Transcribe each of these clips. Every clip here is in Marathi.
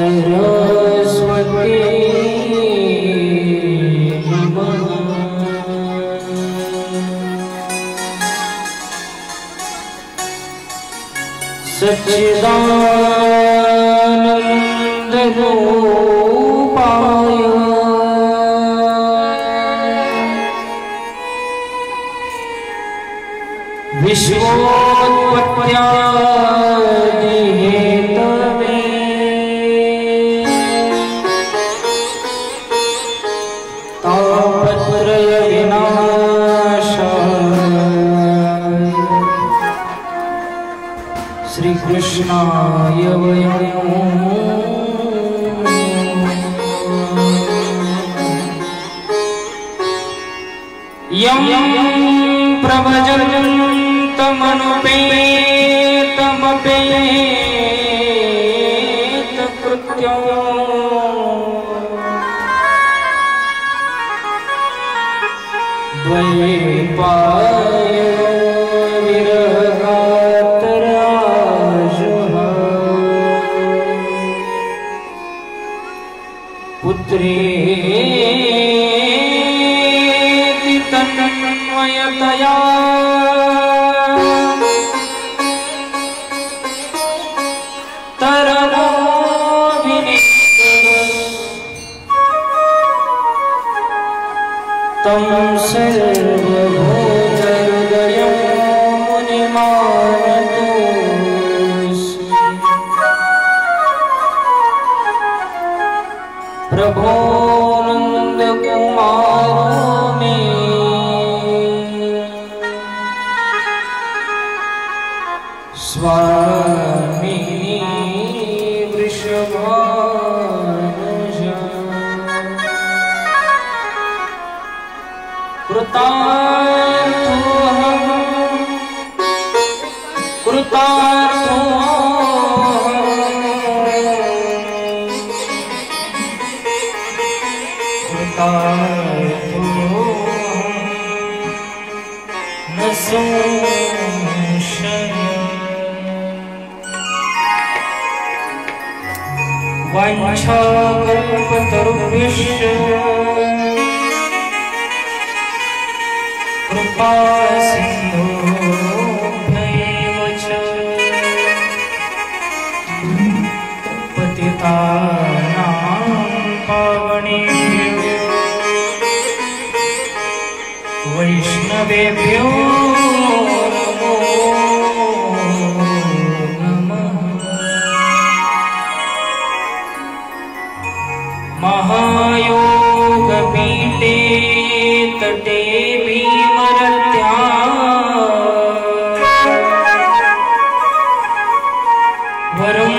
सरस्वती नमः। सच्चिदानंद रूपाय विश्वोत्पत्त्यादि हेतवे तापत्रय विनाशाय श्री कृष्णाय वयम् यं प्रभजन्तमनुपेतमपेतकृत्यम् द्वैपायनो विरहकातराजुः पुत्रेति तन्मयतया तरलो तं सर्वभूतहृदयं मुनिमानतोऽस्मि। प्रभो नन्दकुमारो मे स्वामी वृषभानुजा न संशय। वाञ्छाकल्पतरुभ्यश्च कृपा सिन्धुभ्यैव च पतितानां पावनेभ्यो वैष्णवेभ्यो नमो नमः। महायोगपीठे तटे भीमरत्या वरं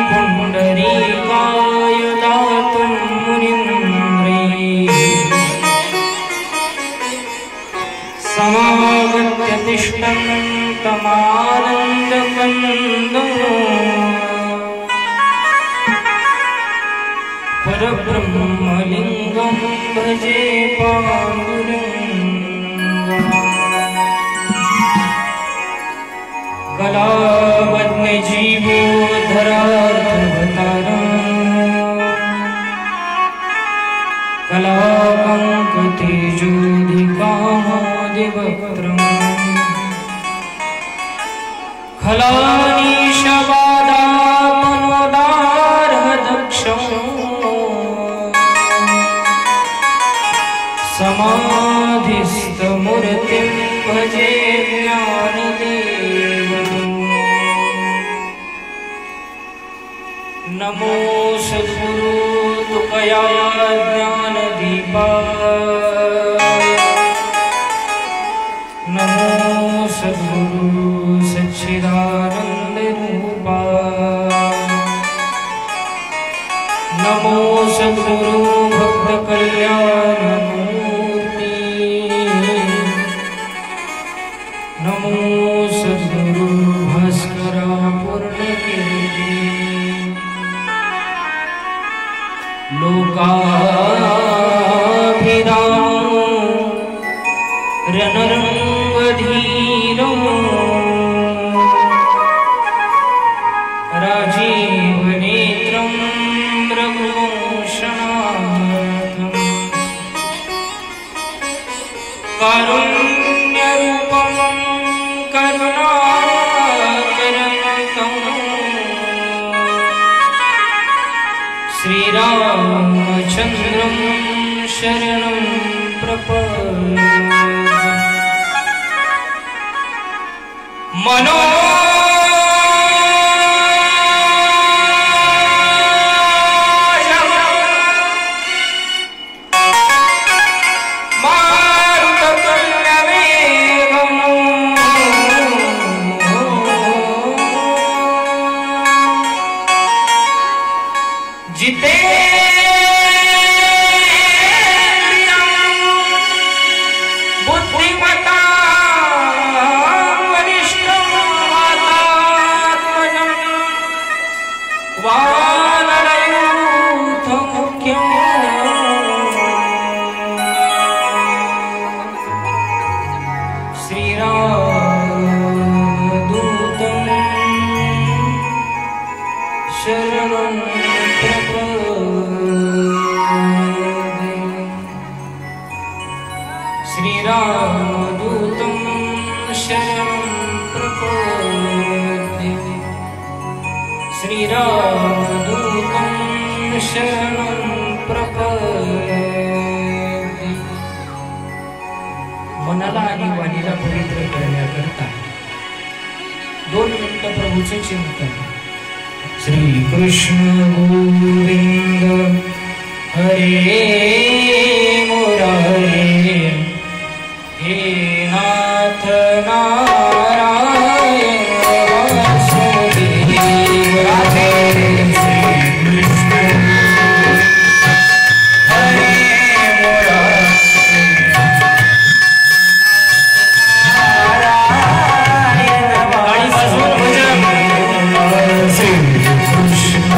पुण्डरीकाय दातुं मुनीन्द्रैः समागत्य तिष्ठन्तमानन्दकन्दम् परब्रह्मलिङ्गं भजे पाण्डुरङ्गम्। कलावन्यजीवोद्धरार्थवतारम् कलाकङ्कतेजोधिकामोदिवक्त्रम् खलानीशवादापनोदार्हदक्षम् समाधिस्थमूर्तिं भजे ज्ञानदेवम्। नमो सद्गुरु तुकया ज्ञानदीपाय नमो सद्गुरु सच्चिदानंद रूपाय नमो सद्गुरु भक्त कल्याण मूर्ति नमो सद्गुरु भास्करा पूर्णकीर्ति लोकाभिरामो रणरङ्गधीरो राजीवनेत्रं श्रीरामचन्द्रं शरणं प्रपद्ये मनो श्रीरामदूतं शरणं प्रपद्ये श्रीरामदूतं शरणं प्रपद्ये मनाला आणि वाणीला पवित्र करण्याकरता 2 मिनिट प्रभूचे चिंतन श्री कृष्ण गोविंद हरे मुरारे हे नाथ नारायण वासुदेव राधे श्री कृष्ण हरे मुरारे नारायण वासुदेव श्री कृष्ण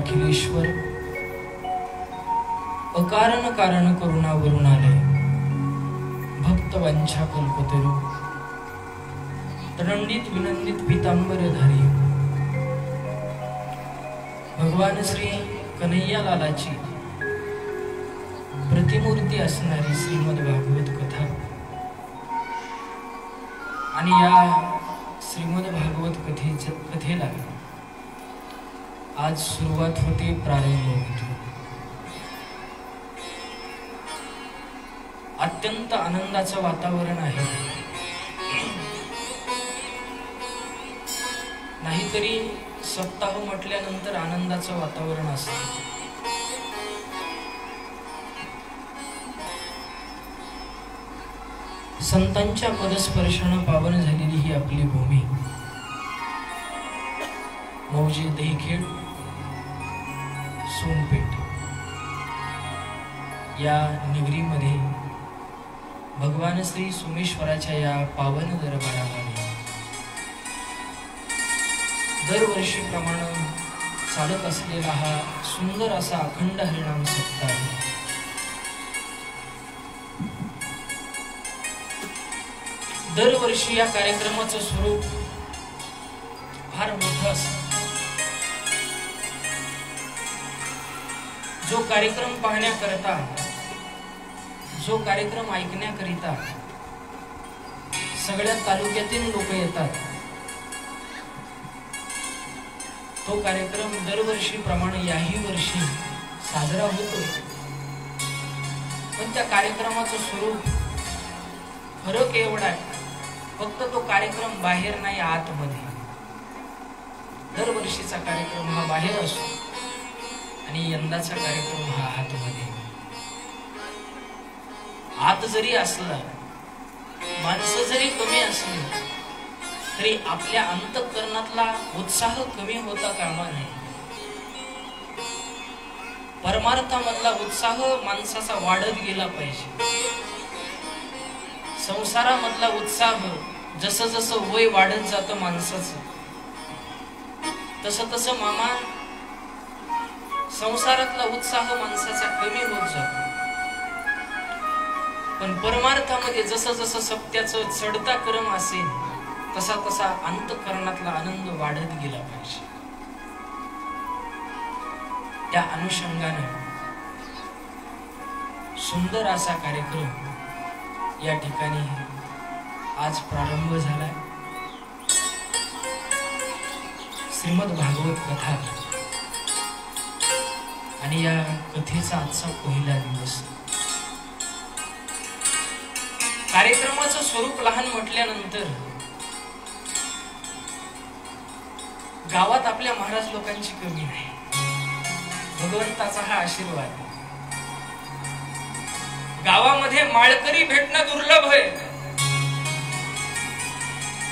अखिलेश्वर अकारण कारण करुणावरून आले भक्त वंशा कल्पतरू तनंदित विनंदित पीतांबरधारी भगवान श्री कन्हैया लालाची प्रतिमूर्ती असणारी श्रीमद भागवत कथा आणि या श्रीमद भागवत कथेला आज सुरुवात होते, प्रारंभ होतो. अत्यंत आनंदाचं वातावरण आहे. नाहीतरी सप्ताह म्हटल्यानंतर आनंदाचं वातावरण असतं. संतांच्या पदस्पर्शानं पावन झालेली ही आपली भूमी मौजे दहीखेड सोनपेठ या नगरीमध्ये भगवान श्री सोमेश्वराच्या या पावन दरबारामध्ये दरवर्षीप्रमाणे चालत असलेला हा सुंदर असा अखंड हरिनाम सप्ताह दरवर्षी या कार्यक्रमाचं स्वरूप फार मोठं असतं. जो कार्यक्रम पाहण्याकरता, जो कार्यक्रम ऐकण्याकरिता सगळ्या तालुक्यातील लोक येतात, तो कार्यक्रम दरवर्षीप्रमाणे याही वर्षी साजरा होतो. पण त्या कार्यक्रमाचं स्वरूप फरक एवढा आहे, फक्त तो कार्यक्रम बाहेर नाही, आतमध्ये. दरवर्षीचा कार्यक्रम हा बाहेर असतो आणि यंदाचा कार्यक्रम हा आतमध्ये. आत जरी असला, माणसं जरी कमी असली तरी आपल्या अंतःकरणातला उत्साह कमी होता कामा नये. परमार्थामधला उत्साह माणसाचा वाढत गेला पाहिजे. संसारामधला उत्साह जसं जसं वय वाढत जातं माणसाचं, तसं तसं मामा संसारातला उत्साह माणसाचा कमी होत जातो. पण परमार्थामध्ये जसं जसं सत्याचं चढता क्रम असेल तसा तसा अंतःकरणातला आनंद वाढत गेला पाहिजे. त्या अनुषंगाने सुंदर असा कार्यक्रम या ठिकाणी आज प्रारंभ झालाय. श्रीमद भागवत कथा आणि या कथेचा आजचा पहिला दिवस. कार्यक्रमाचं स्वरूप लहान म्हटल्यानंतर गावात आपल्या महाराज लोकांची कमी नाही. भगवंताचा हा आशीर्वाद. गावामध्ये माळकरी भेटणं दुर्लभ आहे.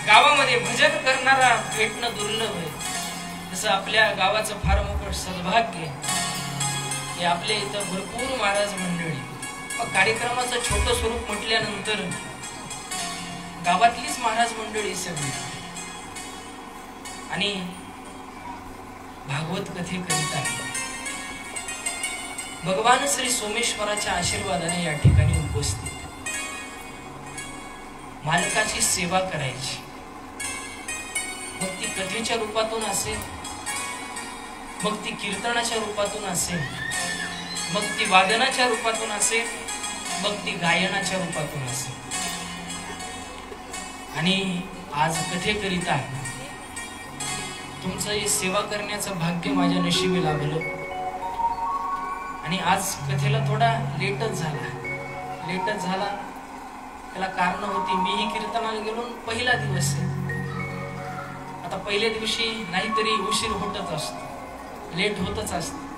गावामध्ये भजन करणारा भेटणं दुर्लभ आहे. जसं आपल्या गावाचं फार मोठं सद्भाग्य की आपल्या इथं भरपूर महाराज मंडळी. कार्यक्रमाचं छोटं स्वरूप म्हटल्यानंतर गावातलीच महाराज मंडळी सगळी आणि भागवत कथेकरिता भगवान श्री सोमेश्वराच्या आशीर्वादाने या ठिकाणी उपस्थित. मालकाची सेवा करायची, मग ती कथेच्या रूपातून असेल, मग ती कीर्तनाच्या रूपातून असेल, मग ती वादनाच्या रूपातून असेल, मग ती गायनाच्या रूपातून असेल. आणि आज कथेकरिता तुमचं हे सेवा करण्याचं भाग्य माझ्या नशिबी लाभलं. आणि आज कथेला थोडा लेटच झाला. त्याला कारण होती, मीही कीर्तनाला गेलो, पहिला दिवस आहे. आता पहिल्या दिवशी नाहीतरी उशीर होतच असतो, लेट होतच असतो.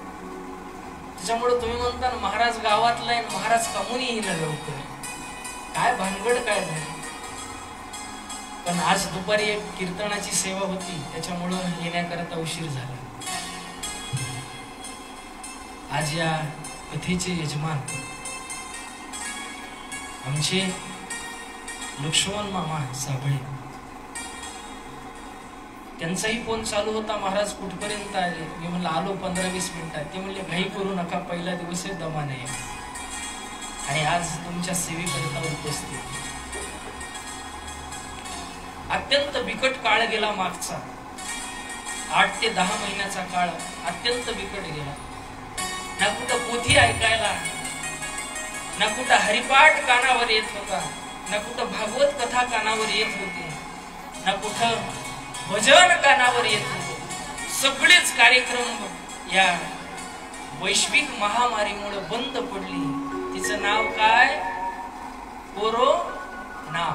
त्याच्यामुळे तुम्ही म्हणता महाराज गावातला आहे, महाराज कामून येईल लवकर, काय भानगड काय झाली. पण आज दुपारी एक कीर्तनाची सेवा होती, त्याच्यामुळं येण्याकरता उशीर झाला. आज या कथेचे यजमान आमचे लक्ष्मण मामा साबळे, त्यांचाही फोन चालू होता, महाराज कुठपर्यंत आले? मी म्हणलं आलो 15-20 मिनिटात. ते म्हणले घाई करू नका, पहिला दिवस आहे, दमा नाही. आणि आज तुमच्या सेवेकरिता उपस्थित. अत्यंत बिकट काळ गेला मागचा, 8 ते 10 महिन्याचा काळ अत्यंत बिकट गेला. ना कुठं पोथी ऐकायला, ना कुठं हरिपाठ कानावर येत होता, ना कुठं भागवत कथा कानावर येत होती, ना कुठं भजन कानावर येत होते. सगळेच कार्यक्रम या वैश्विक महामारीमुळे बंद पडली. तिचं नाव काय? कोरोना.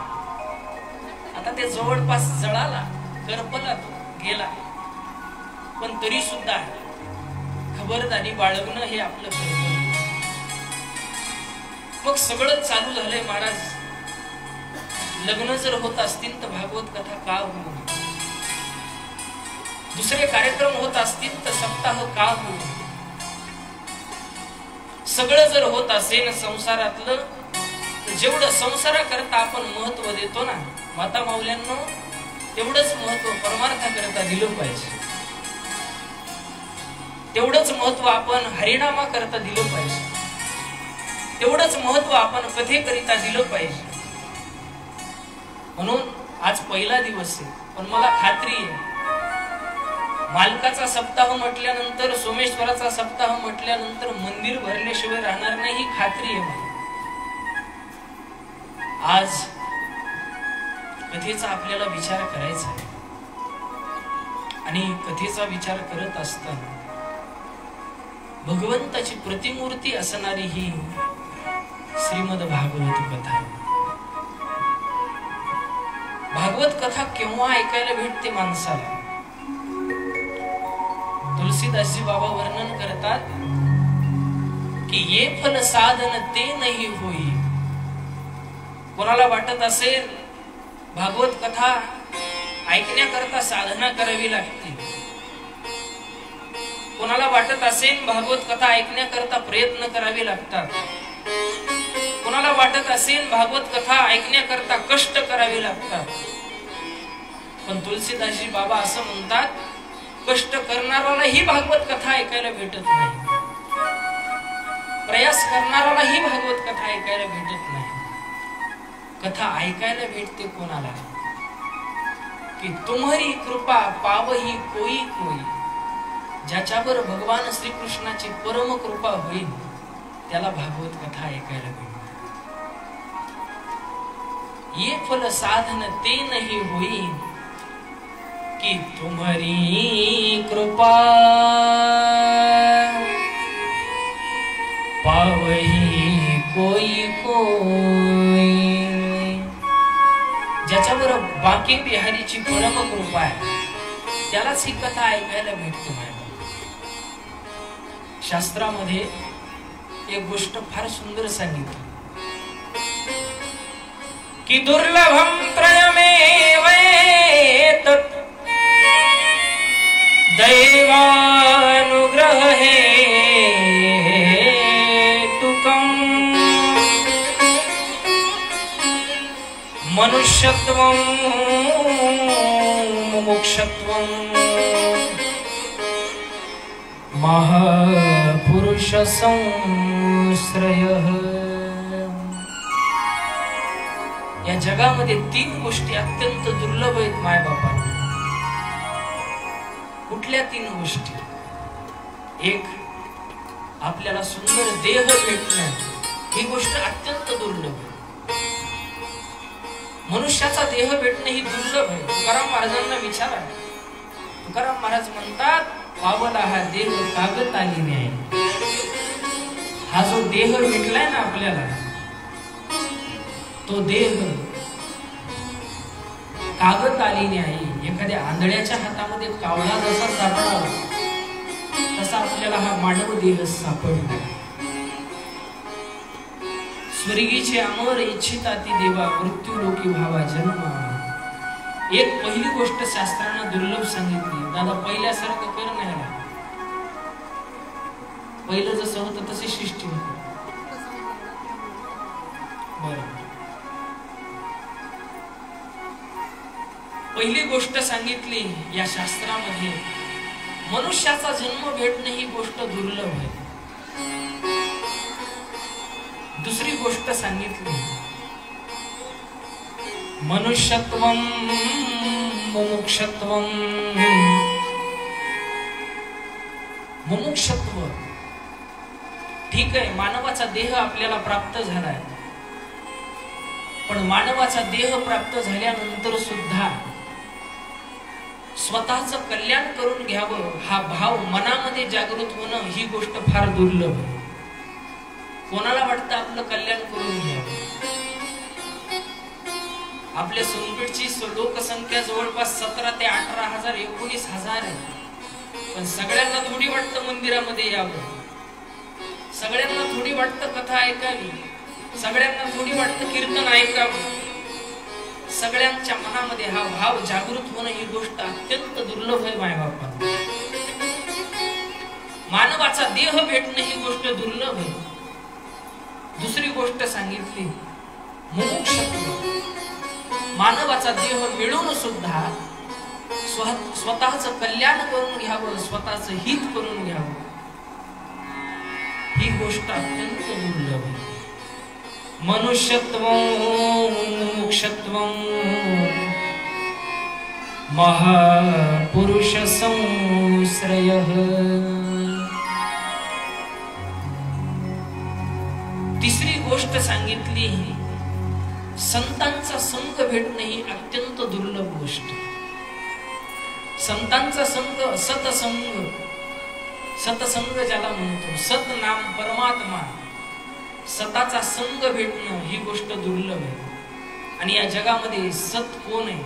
आता ते जवळपास जळाला, करपला, तो गेला. पण तरी सुद्धा खबरदारी बाळगणं हे आपलं कर्तव्य. मग सगळं चालू झालंय महाराज. लग्न जर होत असतील तर भागवत कथा का होऊ नये? दुसरे कार्यक्रम होत असतील तर सप्ताह का होऊ नये? सगळं जर होत असेल संसारातलं, जेवढं संसाराकरता आपण महत्व देतो ना माता माऊल्यांना, तेवढंच महत्व परमार्थाकरता दिलं पाहिजे. तेवढंच महत्व आपण हरिनामा करता दिलं पाहिजे. तेवढंच महत्व आपण कथेकरिता दिलं पाहिजे. म्हणून आज पहिला दिवस आहे, पण मला खात्री आहे मालकाचा सप्ताह म्हटल्यानंतर, सोमेश्वराचा सप्ताह म्हटल्यानंतर मंदिर भरल्याशिवाय राहणार नाही, ही खात्री आहे मला. आज कथेचा आपल्याला विचार करायचा आहे. आणि कथेचा विचार करत असताना भगवंताची प्रतिमूर्ती असणारी ही श्रीमद भागवत कथा. भागवत कथा केव्हा ऐकायला भेटते माणसाला? तुलसीदासजी बाबा वर्णन करतात की ये फल साधन ते नाही होई. कोणाला वाटत असेल भागवत कथा ऐकण्याकरता साधना करावी लागते, कोणाला वाटत असेल भागवत कथा ऐकण्याकरता प्रयत्न करावे लागतात, कोणाला वाटत असेल भागवत कथा ऐकण्याकरता कष्ट करावे लागतात, पण तुलसीदासजी बाबा असं म्हणतात, कष्ट करणाऱ्याला ही भागवत कथा ऐकायला भेटत नाही, प्रयास करणाऱ्याला ही भागवत कथा ऐकायला भेटत नाही. कथा ऐकायला भेटते कोणाला? की तुम्हारी कृपा पावही कोई कोई. ज्याच्यावर भगवान श्रीकृष्णाची परम कृपा होईल त्याला भागवत कथा ऐकायला भेटते. ये फल साधन ते नहीं होई कि तुम्हारी कृपा पावही कोई कोई. ज्याच्यावर बाकी बिहारीची परम कृपा आहे त्यालाच ही कथा ऐकायला भेटते. शास्त्रामध्ये एक गोष्ट फार सुंदर सांगितली की दुर्लभम त्रयमेव एतत् दैवानुग्रह हेतुकम् मनुष्यत्वं मुमुक्षत्वं महापुरुष संश्रयः. या जगामध्ये 3 गोष्टी अत्यंत दुर्लभ आहेत माय बापांना. कुठल्या 3 गोष्टी? एक, आपल्याला सुंदर देह भेटणं, ही गोष्ट अत्यंत दुर्लभ आहे. मनुष्याचा देह भेटणं ही दुर्लभ आहे. तुकाराम महाराजांना विचारा. तुकाराम महाराज म्हणतात, पावला हा देह कागतालीने आहे. हा जो देह भेटलाय ना आपल्याला, तो देह कागतालीने आहे. एखाद्या आंधळ्याच्या हातामध्ये कावळा जसा सापडावा तसा आपल्याला हा मानव देह सापडला. स्वर्गीचे अमर इच्छिता ती देवा, मृत्यू लोकी भावा जन्म. एक पहिली गोष्ट शास्त्रानं दुर्लभ सांगितली. दादा पहिल्यासारखं कर नाही, पहिलं जसं होतं तशी सृष्टी होती. बरं, पहिली गोष्ट सांगितली या शास्त्रामध्ये, मनुष्याचा जन्म भेटणे ही गोष्ट दुर्लभ आहे. दुसरी गोष्ट सांगितली, मनुष्यत्वम मुमुक्षत्वम. मुमुक्षत्व ठीक आहे, मानवाचा देह आपल्याला प्राप्त झालाय, पण मानवाचा देह प्राप्त झाल्यानंतर सुद्धा स्वतःचं कल्याण करून घ्यावं हा भाव मनामध्ये जागृत होणं ही गोष्ट फार दुर्लभ आहे. कोणाला वाटतं आपलं कल्याण करून घ्यावं? आपल्या सोनपेठची लोकसंख्या जवळपास 17 ते 18,000 19,000 आहे, पण सगळ्यांना थोडी वाटतं मंदिरामध्ये यावं, सगळ्यांना थोडी वाटतं कथा ऐकावी, सगळ्यांना थोडी वाटतं कीर्तन ऐकावं. सगळ्यांच्या मनामध्ये हा भाव जागृत होणं ही गोष्ट अत्यंत दुर्लभ आहे मायबापांना. मानवाचा देह भेटणं ही गोष्ट दुर्लभ आहे. दुसरी गोष्ट सांगितली, मुमुक्षत्व. मानवाचा देह मिळून सुद्धा स्वतःचं कल्याण करून घ्यावं, स्वतःचं हित करून घ्यावं, ही गोष्ट अत्यंत दुर्लभ आहे. मनुष्यत्वं मुमुक्षत्वं महापुरुष संश्रयः. तिसरी गोष्ट सांगितली, संतांचा संग भेटणे ही अत्यंत दुर्लभ गोष्ट. संतांचा संग, सतसंग, सतसंग ज्याला म्हणतो, सत नाम परमात्मा, सताचा संग भेटणं ही गोष्ट दुर्लभ आहे. आणि या जगामध्ये सत कोण आहे?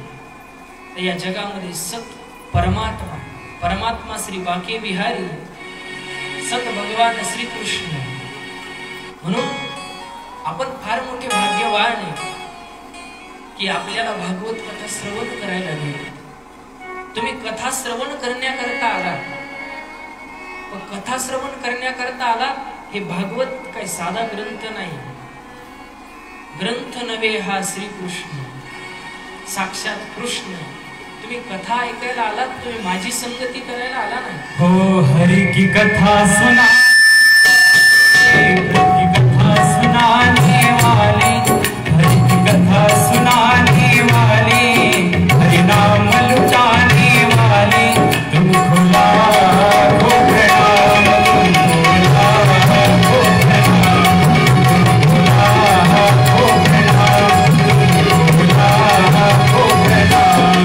तर या जगामध्ये सत परमात्मा, परमात्मा श्री बाके बिहारी, सत भगवान श्री कृष्ण. म्हणून आपण फार मोठे भाग्यवान आहे की आपल्याला भागवत कथा श्रवण करायला मिळते. तुम्ही कथा श्रवण करण्याकरता आला, पण कथा श्रवण करण्याकरता आला. हे भागवत काही साधा ग्रंथ नाही, ग्रंथ नव्हे हा श्रीकृष्ण, साक्षात कृष्ण. तुम्ही कथा ऐकायला आलात, तुम्ही माझी संगती करायला आला नाही. हो हरि की कथा सुना, की कथा सुनाने वाले, हरि की कथा सुनाने वाले, हरि नाम लुटाने वाले, तुम खुला हो प्रणाम, तुम खुला हो प्रणाम, तुम खुला हो प्रणाम, तुम खुला हो प्रणाम.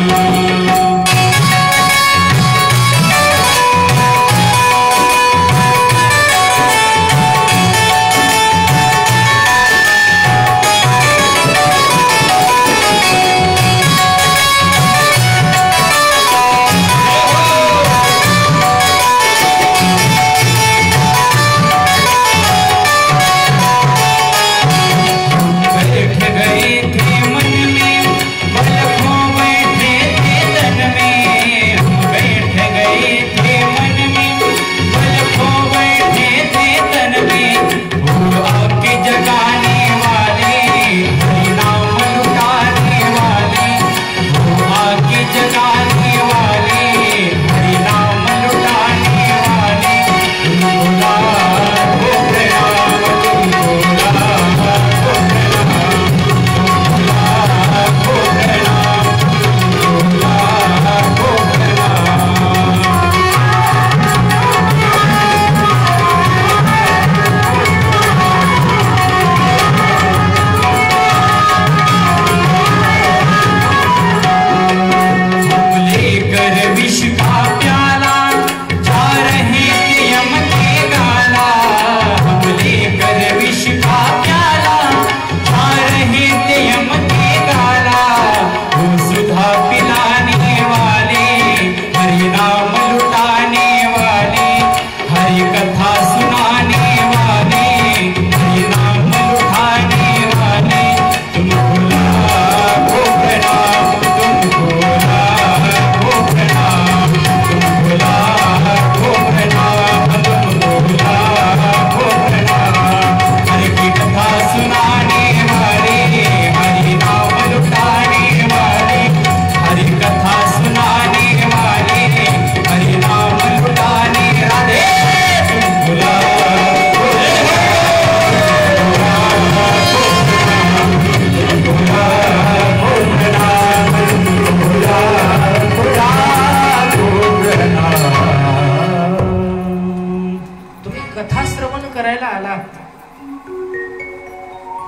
करायला आलात.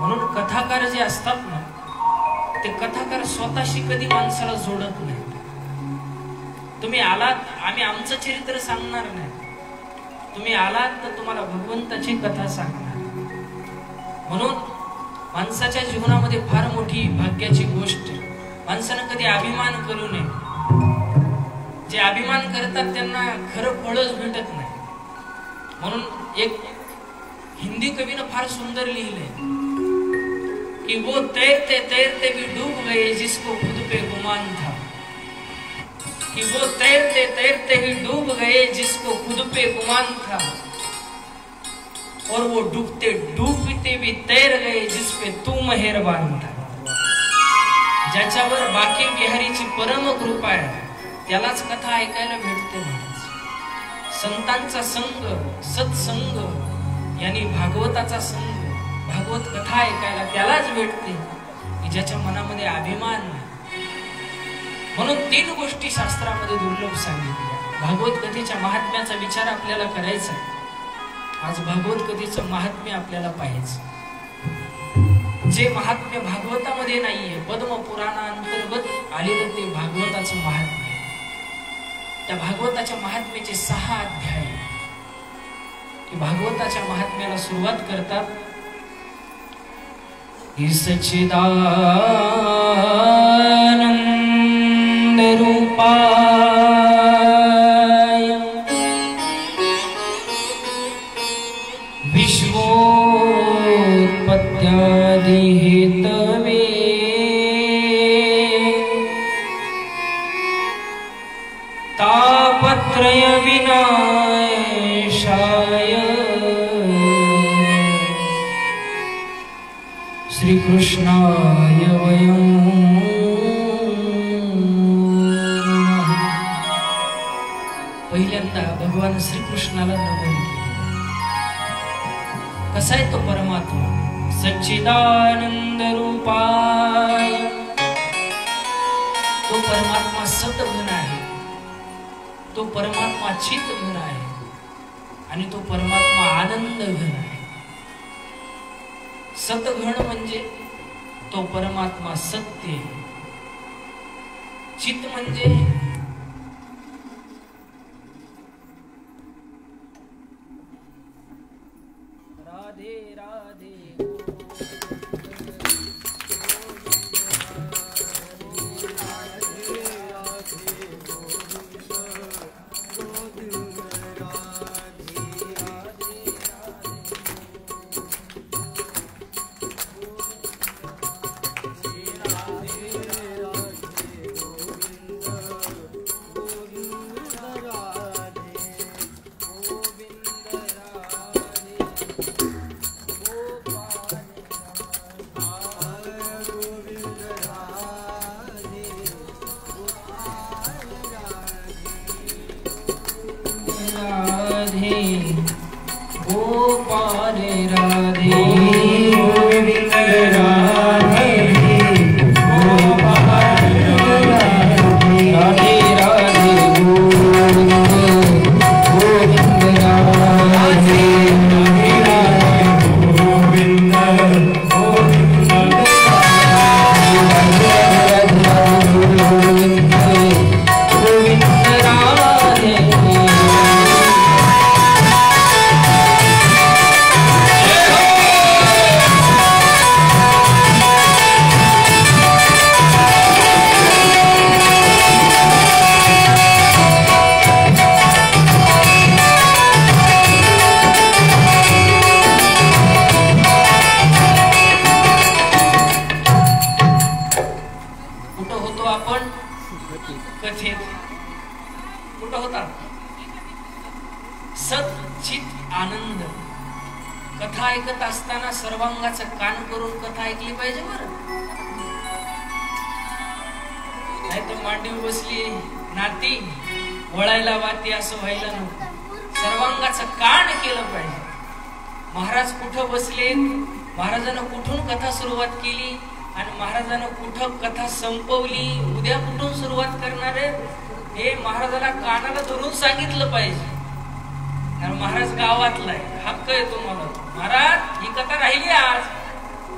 म्हणून कथाकार जे असतात ना, ते कथाकार स्वतःशी कधी माणसाला जोडत नाही. तुम्ही आलात, आम्ही आमचं चरित्र सांगणार नाही. तुम्ही आलात तर तुम्हाला भगवंताची कथा सांगणार. म्हणून माणसाच्या जीवनामध्ये फार मोठी भाग्याची गोष्ट, माणसानं कधी अभिमान करू नये. जे अभिमान करतात त्यांना खरं फळच भेटत नाही. म्हणून एक हिंदी कवीनं फार सुंदर लिहिलंय कि वो तैरते तैरते भी डूब गए जिसको खुद पे गुमान था. कि वो तैरते तैरते ही डूब गए जिसको खुद पे गुमान था. और वो डूबते डूबते भी तैर गए जिस पे तू मेहरबान था. ज्याच्यावर बाकी बिहारीची परम कृपा आहे त्यालाच कथा ऐकायला भेटते. संतांचा संग, सत्संग यांनी भागवताचा संग, भागवत कथा ऐकायला त्यालाच भेटते की ज्याच्या मनामध्ये अभिमान नाही. म्हणून 3 गोष्टी शास्त्रामध्ये दुर्लभ सांगितल्या. भागवत कथेच्या महात्म्याचा विचार आपल्याला करायचा. आज भागवत कथेचं महात्म्य आपल्याला पाहायचं. जे महात्म्य भागवतामध्ये नाहीये, पद्म पुराणांतर्गत आलेलं ते भागवताचं महात्म्य. त्या भागवताच्या महात्म्याचे 6 अध्याय. भागवताच्या महात्म्याला सुरुवात करतात. सच्चिदानंद रूपाय विश्वोत्पत्त्यादि हेतवे तापत्रय विनाशाय श्री कृष्णाय वयं नमः. पहिल्यांदा भगवान श्रीकृष्णाला नमन केले. कसा आहे तो परमात्मा? सच्चिदानंद रूपाय. तो परमात्मा सतघन आहे, तो परमात्मा चितघन आहे आणि तो परमात्मा आनंद घन आहे. सतघन म्हणजे तो परमात्मा सत्य, चित म्हणजे राधे राधे. सर्वांगाचं कान करून कथा ऐकली पाहिजे बरं. नाही तर मांडीवर बसली नाती वळायला वाती असं व्हायला नको. सर्वांगाचं कान केलं पाहिजे. महाराज कुठं बसले, महाराजांना कुठून कथा सुरुवात केली आणि महाराजांना कुठं कथा संपवली, उद्या कुठून सुरुवात करणार आहे हे महाराजाला कानाला धरून सांगितलं पाहिजे. कारण महाराज गावातला आहे, हक्क आहे तुम्हाला. महाराज ही कथा राहिली आज,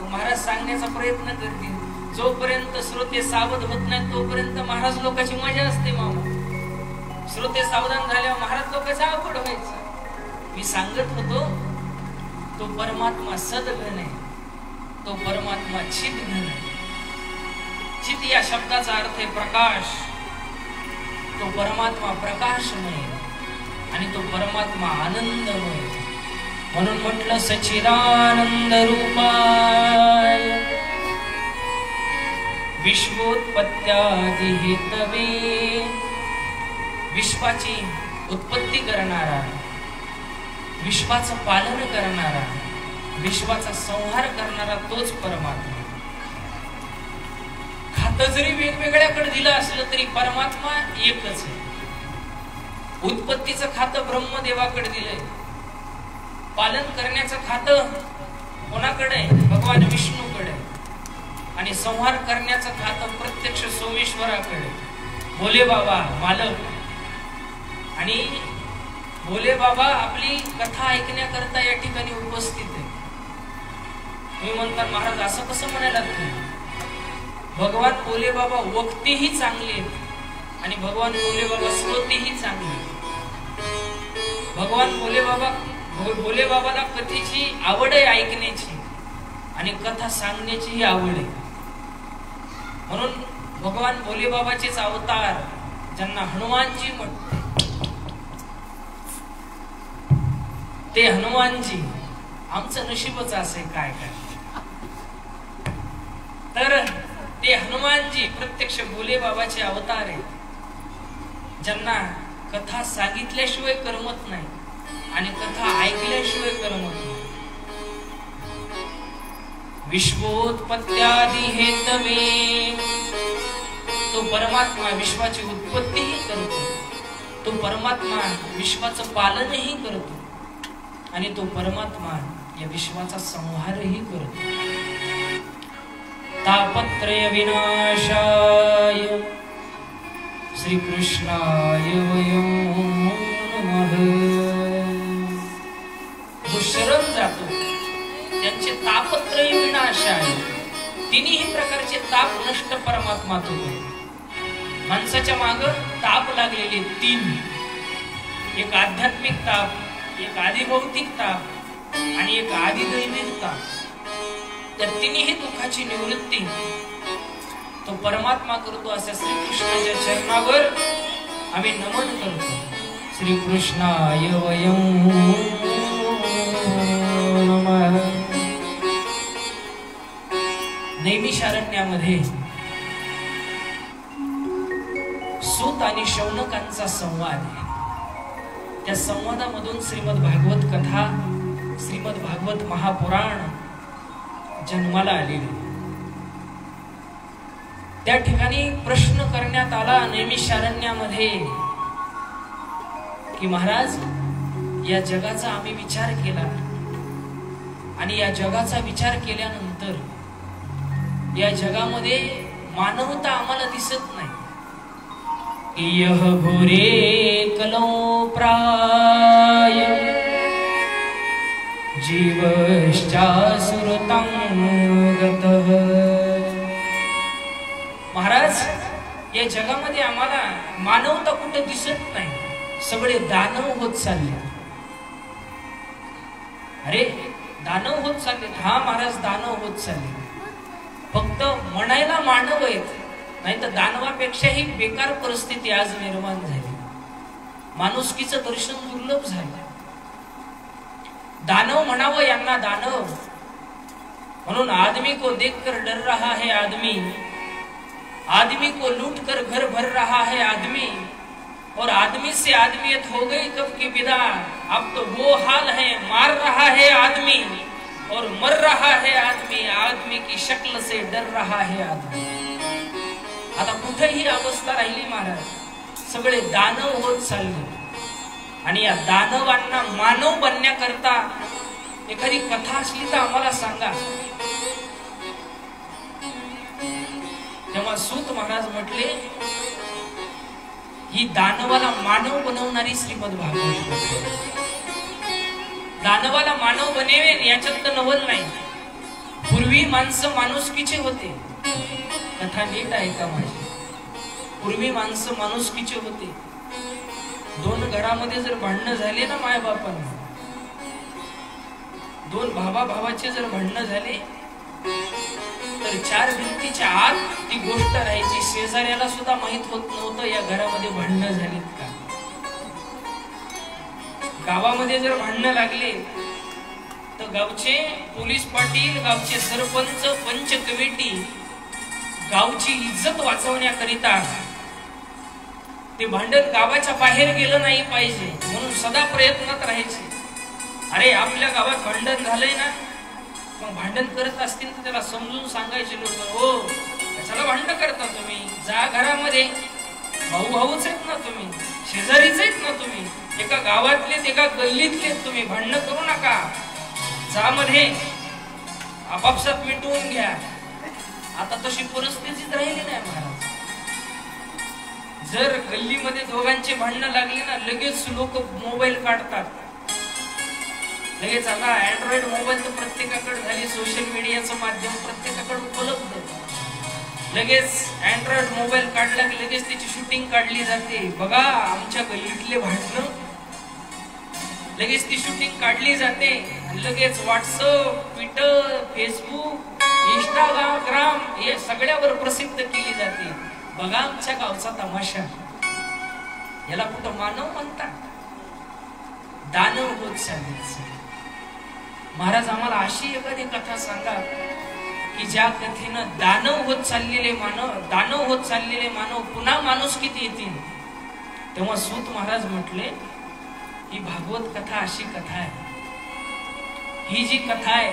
महाराज सांगण्याचा प्रयत्न करतील. जोपर्यंत श्रोते सावध होत नाही तोपर्यंत महाराज लोकांची मजा असते मामा. श्रोते सावधान झाल्यावर महाराज लोकांचा अवघड व्हायचं. मी सांगत होतो तो परमात्मा सद्घन आहे, तो परमात्मा चितघन आहे. चित या शब्दाचा अर्थ आहे प्रकाश. तो परमात्मा प्रकाशमय आणि तो परमात्मा आनंदमय. म्हणून म्हटलं सच्चिदानंद रूपाय विश्वोत्पत्त्यादि हेतवे. विश्वाची उत्पत्ती करणारा, विश्वाचं पालन करणारा, विश्वाचा संहार करणारा तोच परमात्मा. खातं जरी वेगवेगळ्याकडे दिलं असलं तरी परमात्मा एकच आहे. उत्पत्तीचं खातं ब्रह्मदेवाकडे दिलंय, पालन करण्याचं खातं कोणाकडे आहे? भगवान विष्णूकडे. आणि संहार करण्याचं खातं प्रत्यक्ष सोमेश्वराकडे. भोले बाबा मालक. आणि भोले बाबा आपली कथा ऐकण्याकरता या ठिकाणी उपस्थित आहे. तुम्ही म्हणता महाराज असं कसं म्हणायला तुम्ही? भगवान भोले बाबा वक्तेही चांगले आहेत आणि भगवान भोले बाबा श्रोतेही चांगले आहेत. भगवान भोले बाबाला कथेची आवड आहे ऐकण्याची आणि कथा सांगण्याचीही आवड आहे. म्हणून भगवान भोले बाबाचेच अवतार ज्यांना हनुमानजी म्हणतात ते हनुमानजी. आमचं नशीबच असे काय काय. तर ते हनुमानजी प्रत्यक्ष भोले बाबाचे अवतार आहे, ज्यांना कथा सांगितल्याशिवाय करमत नाही आणि कथा ऐकल्याशिवाय करमत नाही. विश्वोत्पत्त्यादि हेतवे. तो परमात्मा विश्वाची उत्पत्तीही करतो, तो परमात्मा विश्वाचं पालनही करतो आणि तो परमात्मा या विश्वाचा संहारही करतो. तापत्रय विनाशाय श्रीकृष्णाय वयं नमः. जो शरण जातो त्यांचे तापत्रय विनाशाय. तिन्ही प्रकारचे ताप नष्ट परमात्मा होतो. माणसाच्या माग ताप लागलेले तीन, एक आध्यात्मिक ताप, एक आदिभौतिक ताप आणि एक आदिदैविक ताप. त्या तिन्ही दुःखाची निवृत्ती तो परमात्मा करतो. अशा श्रीकृष्णाच्या चरणावर आम्ही नमन करतो. श्रीकृष्णाय वयं नमः. नैमिषारण्यामध्ये सूत आणि शौनकांचा संवाद आहे. त्या संवादामधून श्रीमद भागवत कथा, श्रीमद भागवत महापुराण जन्माला आलेली. त्या ठिकाणी प्रश्न करण्यात आला नैमिषारण्यामध्ये की महाराज या जगाचा आम्ही विचार केला आणि या जगाचा विचार केल्यानंतर या जगामध्ये मानवता आम्हाला दिसत नाही. यह घोरे कलो प्राय जीवश्चासुरतं गतः. महाराज या जगामध्ये आम्हाला मानवता कुठे दिसत नाही, सगळे दानव होत चालले. अरे दानव होत चालले. हा महाराज दानव होत चालले. फक्त म्हणायला मानव आहेत, नाही तर दानवापेक्षाही बेकार परिस्थिती आज निर्माण झाली. माणुसकीचं दर्शन दुर्लभ झालं. दानव म्हणावं यांना दानव. म्हणून आदमी को देखकर डर रहा है आदमी, आदमी को लूट कर घर भर रहा है आदमी, और आदमी से आदमियत हो गई कब की विदा. अब तो वो हाल है, मार रहा है आदमी और मर रहा है आदमी, आदमी की शक्ल से डर रहा है आदमी. आता कुठेही अवस्था राहिली महाराज, सगळे दानव होत चालले. आणि या दानवांना मानव बनण्याकरता एखादी कथा असली तर आम्हाला सांगा. तेव्हा सूत महाराज म्हटले ही दानवाला मानव बनवणारी श्रीमद भागवत. दानवाला मानव बनेवेन याच्यात तर नवल नाही. पूर्वी माणसं माणुसकीचे होते. कथा नीट आहे का माझी? पूर्वी माणसं माणुसकीचे होते. दोन घरामध्ये जर भांडणं झाले ना माय बापांना, दोन भावाचे जर भांडणं झाले तर चार भिंतीच्या आत ती गोष्ट राहायची. शेजाऱ्याला सुद्धा माहित होत नव्हतं या घरामध्ये भांडणं झालीत का. गावामध्ये जर भांडणं लागले तर गावचे पोलीस पाटील, गावचे सरपंच, पंच कमिटी गावची इज्जत वाचवण्याकरिता ते भांडण गावाच्या बाहेर गेलं नाही पाहिजे म्हणून सदा प्रयत्नात राहायचे. अरे आपल्या गावात भांडण झालंय ना, मग भांडण करत असतील तर त्याला समजून सांगायचे लोक, हो कशाला भांडण करता तुम्ही, जा घरामध्ये, भाऊ भाऊच आहेत ना तुम्ही, शेजारीच आहेत ना तुम्ही, एका गावातलेच एका गल्लीतले तुम्ही, भांडण करू नका, जा मध्ये आपापसात मिटवून घ्या. आता तशी परिस्थितीच राहिली नाही महाराज. जर गल्लीमध्ये दोघांचे भांडणं लागले ना, लगेच लोक मोबाईल काढतात. लगेच आता अँड्रॉइड मोबाईल तर प्रत्येकाकडे झाली, सोशल मीडियाचं माध्यम प्रत्येकाकडे उपलब्ध. लगेच अँड्रॉइड मोबाईल काढला की लगेच त्याची शूटिंग काढली जाते. बघा आमच्या गल्लीतले भांडणं, लगेच ती शूटिंग काढली जाते. लगेच व्हॉट्सअप, ट्विटर, फेसबुक, इंस्टाग्राम हे सगळ्यावर प्रसिद्ध केली जाते. बघा आमच्या गावचा तमाशा. याला कुठं मानव म्हणतात? दानव होत चालले. महाराज आम्हाला अशी एखादी कथा सांगा की ज्या कथेनं दानव होत चाललेले मानव पुन्हा माणुसकीत येतील. तेव्हा सूत महाराज म्हटले ही भागवत कथा अशी कथा आहे. ही जी कथा आहे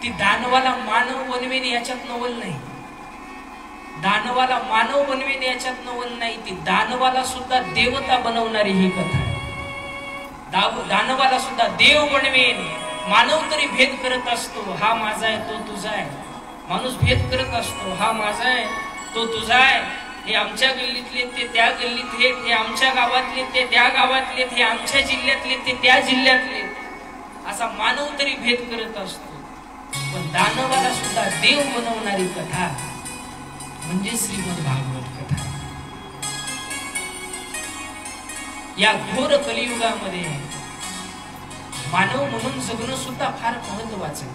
ती दानवाला मानव बनवेन याच्यात नवल नाही. दानवाला मानव बनवेन याच्यात नवल नाही. ती दानवाला सुद्धा देवता बनवणारी ही कथा आहे. दानवाला सुद्धा देव बनवेन. मानव तरी भेद करत असतो, हा माझा आहे तो तुझा आहे. माणूस भेद करत असतो, हा माझा आहे तो तुझा आहे. हे आमच्या गल्लीतले ते त्या गल्लीतले, हे आमच्या गावातले ते त्या गावातले, हे आमच्या जिल्ह्यातले ते त्या जिल्ह्यातले, असा मानव तरी भेद करत असतो. पण दानवाला सुद्धा देव बनवणारी कथा म्हणजे श्रीमद भागवत कथा. या घोर कलियुगामध्ये मानव म्हणून जगणं सुद्धा फार महत्वाचं आहे.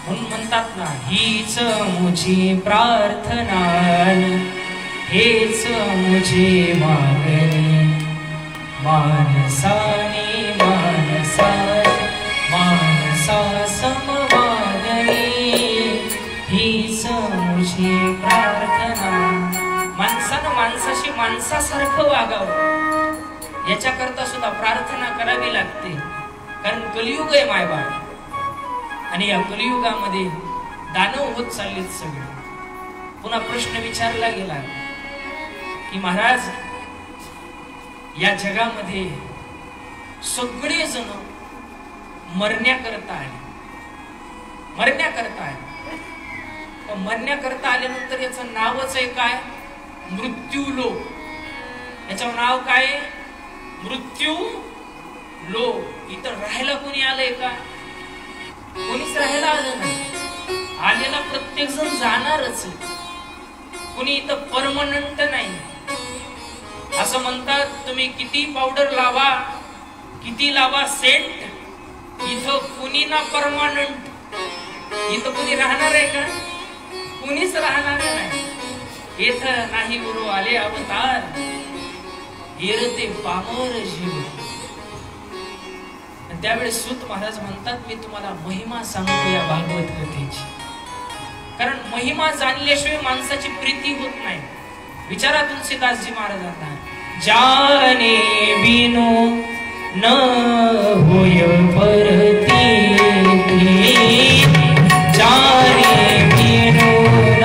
म्हणून म्हणतात ना, हीच मुझी प्रार्थना, हेच मुझे मागणी, मानसाने मानसा समवागणी, हीच मुझी प्रार्थना. माणसानं माणसाशी माणसासारखं वागावं याच्याकरता सुद्धा प्रार्थना करावी लागते. कारण कलियुग आहे मायबाळ. आणि या कलियुगामध्ये दानव होत चाललेत सगळे. पुन्हा प्रश्न विचारला गेला की महाराज या जगामध्ये सगळे जण मरण्याकरता आले. मरण्याकरता आल्यानंतर याचं नावच आहे काय? मृत्यू लोक. याचं नाव काय? मृत्यू लोक. इथं राहायला कोणी आलंय का? कोणीच राहायला आलं नाही. आलेला प्रत्येक जण जाणारच. कोणी इथं परमनंट नाही. असं म्हणतात तुम्ही किती पावडर लावा, किती लावा सेंट, इथं कुणी ना परमनंट. इथं कोणी राहणार आहे का? कुणीच राहणार नाही. इथं नाही गुरु आले अवतार, येरते पामर जीव. त्यावेळेस सूत महाराज म्हणतात, मी तुम्हाला महिमा सांगतो या भागवत कथेची. कारण महिमा जाणल्याशिवाय माणसाची प्रीती होत नाही. विचारा तुलसीदासजी महाराजांना, जाने बिनो न होय परती, जाने बिनो न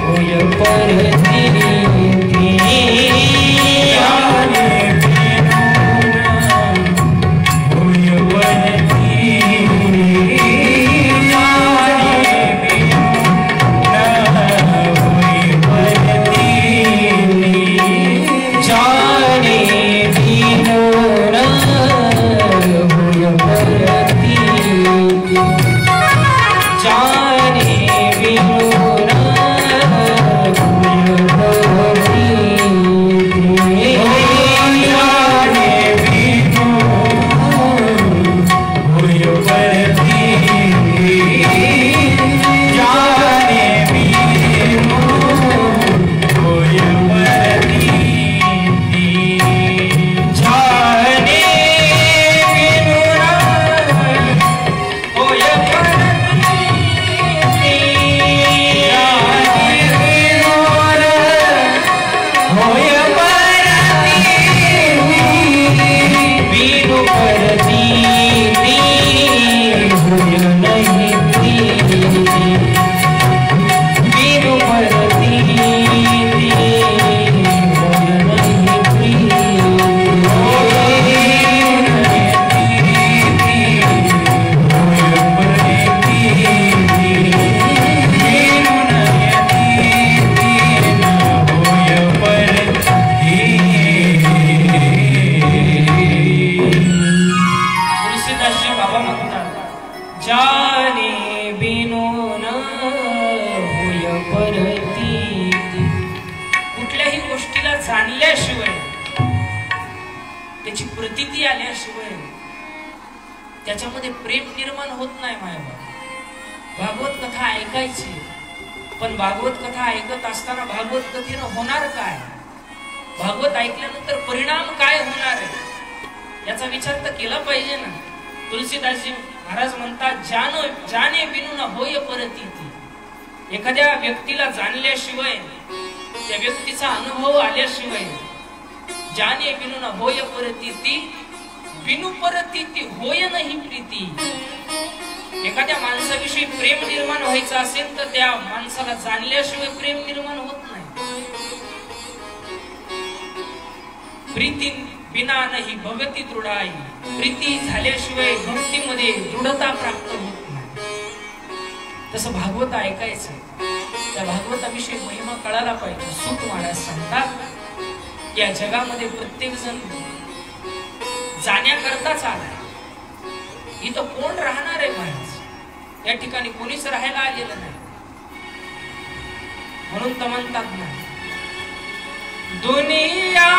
होय परती, जाने बिनो न त्याची प्रतीती आल्याशिवाय त्याच्यामध्ये प्रेम निर्माण होत नाही. मायबाप भागवत कथा ऐकायची, पण भागवत कथा ऐकत असताना भागवत कथेनं होणार काय, भागवत ऐकल्यानंतर परिणाम काय होणार आहे याचा विचार तर केला पाहिजे ना. तुलसीदासजी महाराज म्हणतात, जाने बिनु न होय परतीती. एखाद्या व्यक्तीला जाणल्याशिवाय, त्या व्यक्तीचा अनुभव आल्याशिवाय, जाने बिनु न होय परतीती, बिनु परतीती होय नाही प्रीती. एखाद्या माणसाविषयी प्रेम निर्माण व्हायचं असेल तर त्या माणसाला जाणल्याशिवाय प्रेम निर्माण होत नाही. प्रीती बिना नाही भगती दृढाई. प्रीती झाल्याशिवाय भक्तीमध्ये दृढता प्राप्त होत नाही. तसं भागवत ऐकायचं, त्या भागवताविषयी महिमा कळायला पाहिजे. सूत महाराज सांगतात, या जगामध्ये प्रत्येक जण जाण्याकरताच आलाय. इथं कोण राहणार आहे महाराज? या ठिकाणी कोणीच राहायला आलेलं नाही. म्हणून तर म्हणतात ना, दुनिया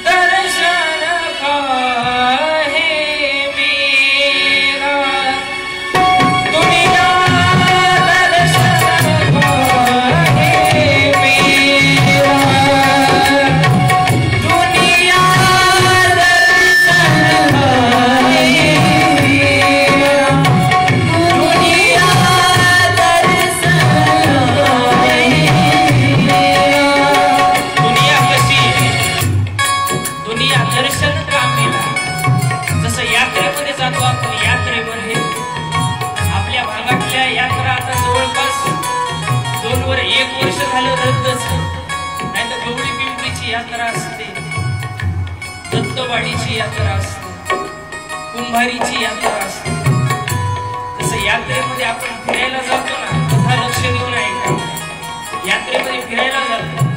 दर्शन का है मेरा, दुनिया दर्शन का है मेरा, दुनिया दर्शन का है मेरा, दुनिया दर्शन का है मेरा. दुनिया कशी? दुनिया दर्शन का मेला. जसं यात्रेमध्ये जातो आपण, यात्रेमध्ये आपल्या भागातल्या यात्रा आता जवळपास 1 वर्ष झालं रद्दच. नाही तर गवळी पिंपरीची यात्रा असते, दत्तवाडीची यात्रा असते, कुंभारीची यात्रा असते. जसं यात्रेमध्ये आपण फिरायला जातो ना, कथा लक्ष देऊन ऐका. यात्रेमध्ये फिरायला जातो,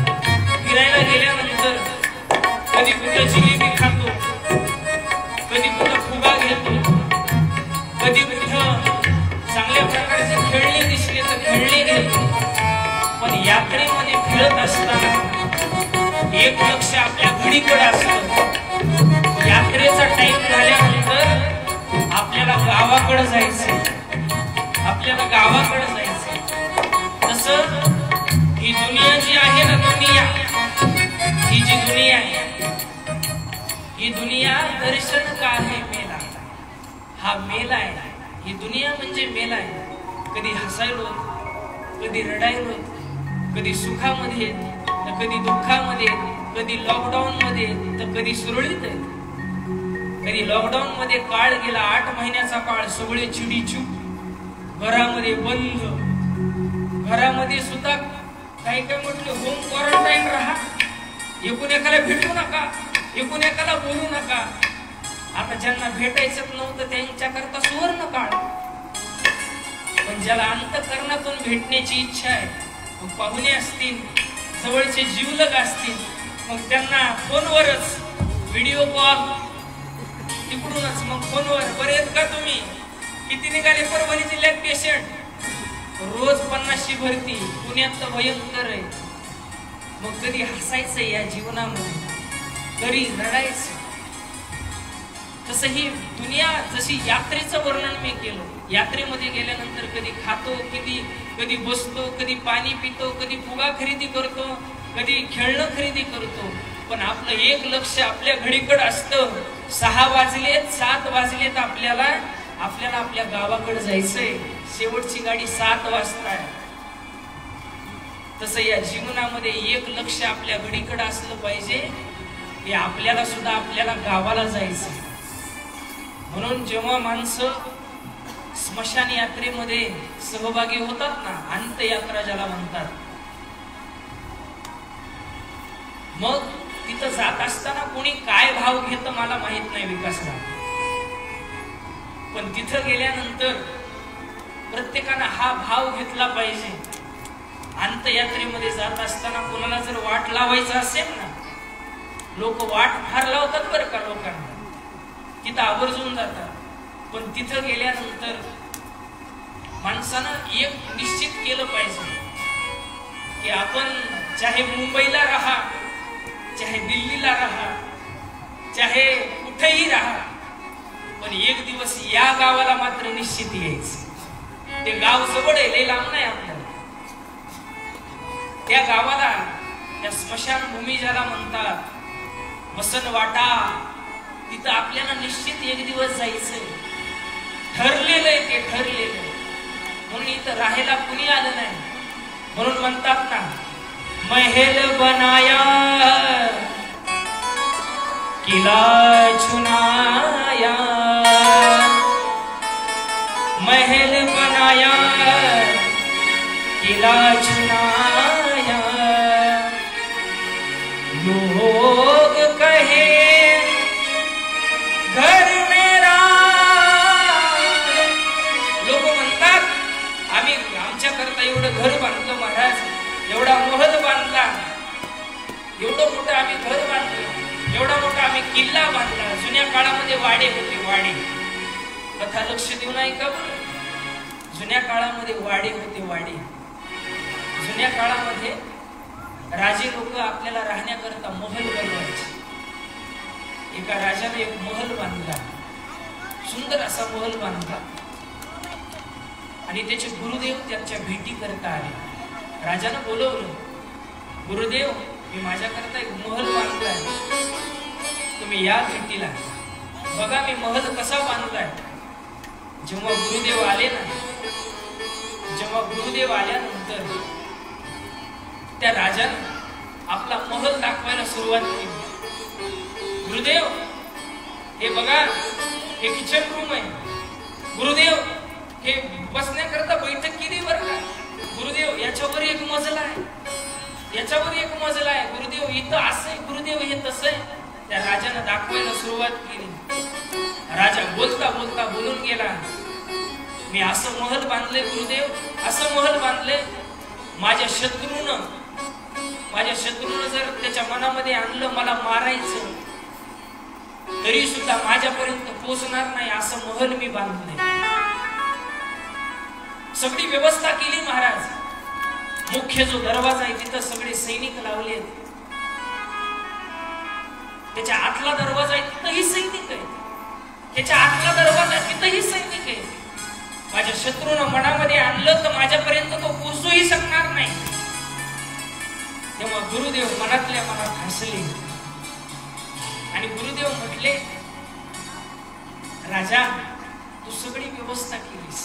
फिरायला गेल्यानंतर कधी कुठं जिलेबी खातो, कधी कुठं फुगा घेतो, कधी कुठं चांगल्या प्रकारचे खेळणे दिसले तर खेळणे घेतो. पण यात्रेमध्ये फिरत असताना एक लक्ष आपल्या घडीकडे असतं. यात्रेचा टाइम झाल्यानंतर आपल्याला गावाकडे जायचं, आपल्याला गावाकडे जायचं. तसं ही दुनिया जी आहे ना, दुनिया ही जी दुनिया आहे, ही दुनिया दर्शन का आहे मेला. हा मेला आहे. ही दुनिया म्हणजे मेला आहे. कधी हसायलो, कधी रडायलो, कधी सुखामध्ये तर कधी दुःखामध्ये, कधी लॉकडाऊन मध्ये तर कधी सुरळीत आहे. कधी लॉकडाऊन मध्ये काळ गेला, 8 महिन्याचा काळ, सगळे चिडीचूप, घरामध्ये बंद. घरामध्ये सुद्धा काही काय म्हटलं, होम क्वारंटाईन राहा, एकूण एकाला भेटू नका, एकूण एकाला बोलू नका. आता ज्यांना भेटायचंच नव्हतं त्यांच्याकरता सुवर्ण काळ. पण ज्याला अंतःकरणातून भेटण्याची इच्छा आहे, मग पाहुणे असतील, जवळचे जीवलग असतील, मग त्यांना फोनवरच व्हिडिओ कॉल, तिकडूनच मग फोनवर, बरे आहेत का तुम्ही, किती निघाले परभणी जिल्ह्यात पेशंट, रोज 50ची भरती, पुण्यात तर भयंकर आहे. मग कधी हसायचं या जीवनामध्ये, कधी रडायचं. तसं ही दुनिया, जशी यात्रेचं वर्णन मी केलं, यात्रेमध्ये गेल्यानंतर कधी खातो, कधी बसतो, कधी पाणी पितो, कधी फुगा खरेदी करतो, कधी खेळणं खरेदी करतो. पण आपलं एक लक्ष आपल्या घडीकडे असतं. 6 वाजलेत, 7 वाजलेत, आपल्याला आपल्या गावाकडे जायचंय. शेवटची गाडी 7 वाजता आहे. तसं या जीवनामध्ये एक लक्ष आपल्या घडीकडे असलं पाहिजे, की आपल्याला सुद्धा आपल्याला गावाला जायचं. म्हणून जेव्हा माणसं स्मशान यात्रेमध्ये सहभागी होतात ना, अंत्ययात्रा ज्याला म्हणतात, मग तिथं जात असताना कोणी काय भाव घेतं मला माहित नाही विकासला, पण तिथं गेल्यानंतर प्रत्येकानं हा भाव घेतला पाहिजे. अंत्ययात्रेमध्ये जात असताना कोणाला जर वाट लावायचं असेल ना, लोक वाट फार लावतात बरं का, लोकांना तिथं आवर्जून जातात. पण तिथं गेल्यानंतर माणसानं एक निश्चित केलं पाहिजे की आपण चाहे मुंबईला राहा, चाहे दिल्लीला राहा, चाहे कुठेही राहा, पण एक दिवस या गावाला मात्र निश्चित यायचं. ते गाव जवळ आहे, लय लांब नाही आपल्याला. त्या गावाला, त्या स्मशानभूमी ज्याला म्हणतात, मसन वाटा, तिथं आपल्याला निश्चित एक दिवस जायचंय. ठरलेलं आहे ते, ठरलेलं आहे. म्हणून इथं राहायला कुणी आलं नाही. म्हणून म्हणतात ना, महल बनाया किला चुनाया, महल बनाया किला चुनाया, लोग कहे घर मेरा. लोक म्हणतात आम्ही आमच्या करता एवढं घर बांधलं महाराज, एवढा महल बांधला, एवढं मोठं आम्ही घर बांधलं, एवढा मोठा आम्ही किल्ला बांधला. जुन्या काळामध्ये वाडे होते, वाडे. कथा लक्ष देऊ नाही का? जुन्या काळामध्ये वाडे होते, वाडे. जुन्या काळामध्ये राजे लोक आपल्याला राहण्याकरता महल बनवायचे. एका राजाने एक महल बांधला, सुंदर असा महल बांधला, आणि त्याचे गुरुदेव त्यांच्या भेटी करता आले. राजानं बोलवलं, गुरुदेव मी माझ्याकरता एक महल बांधलाय, तुम्ही या भेटीला, बघा मी महल कसा बांधलाय. जेव्हा गुरुदेव आले ना, जेव्हा गुरुदेव आल्यानंतर त्या राजानं आपला महल दाखवायला सुरुवात केली. गुरुदेव हे बघा, हे किचन रूम आहे. गुरुदेव हे बसण्याकरता बैठक केली बरं का. गुरुदेव याच्यावर एक मजला आहे, याच्यावर एक मजला आहे. गुरुदेव इथं असं आहे, गुरुदेव हे तसं आहे. त्या राजानं दाखवायला सुरुवात केली. राजा बोलता बोलता बोलून गेला, मी असं महल बांधले गुरुदेव, असं महल बांधले. माझ्या शत्रूनं जर त्याच्या मनामध्ये आणलं मला मारायचं, तरी सुद्धा माझ्यापर्यंत पोहोचणार नाही, असं महल मी बांधले. सगळी व्यवस्था केली महाराज. मुख्य जो दरवाजा आहे तिथं सगळे सैनिक लावले. त्याच्या आतला दरवाजा आहे तिथंही सैनिक आहे, त्याच्या आतला दरवाजा तिथंही सैनिक आहे. माझ्या शत्रूनं मनामध्ये आणलं तर माझ्यापर्यंत तो पोहोचूही शकणार नाही. तेव्हा गुरुदेव मनातल्या मनात हसले आणि गुरुदेव म्हटले, राजा तू सगळी व्यवस्था केलीस,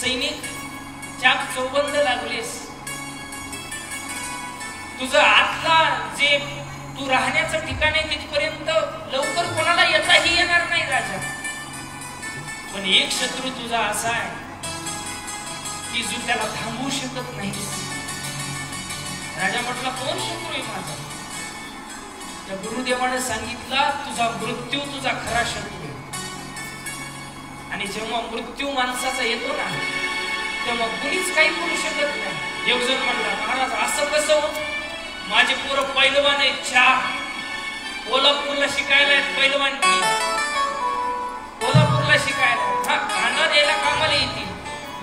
सैनिक चाक चौबंद लागलेस, तुझं आतला जे तू राहण्याचं ठिकाण आहे तिथपर्यंत लवकर कोणाला येताही येणार नाही राजा. पण एक शत्रू तुझा असा आहे की जो त्याला थांबवू शकत नाही. राजा म्हटला, कोण शत्रू आहे माझा? त्या गुरुदेवाने सांगितला, तुझा मृत्यू तुझा खरा शत्रू आहे. आणि जेव्हा मृत्यू माणसाचा येतो ना, तेव्हा कुणीच काही करू शकत नाही. एक जण म्हणला, महाराज असं कसं हो? माझे पोरं पैलवान आहेत, चार कोल्हापूरला शिकायला आहेत, पैलवान कोल्हापूरला शिकायला, हा खाना द्यायला कामाला येतील.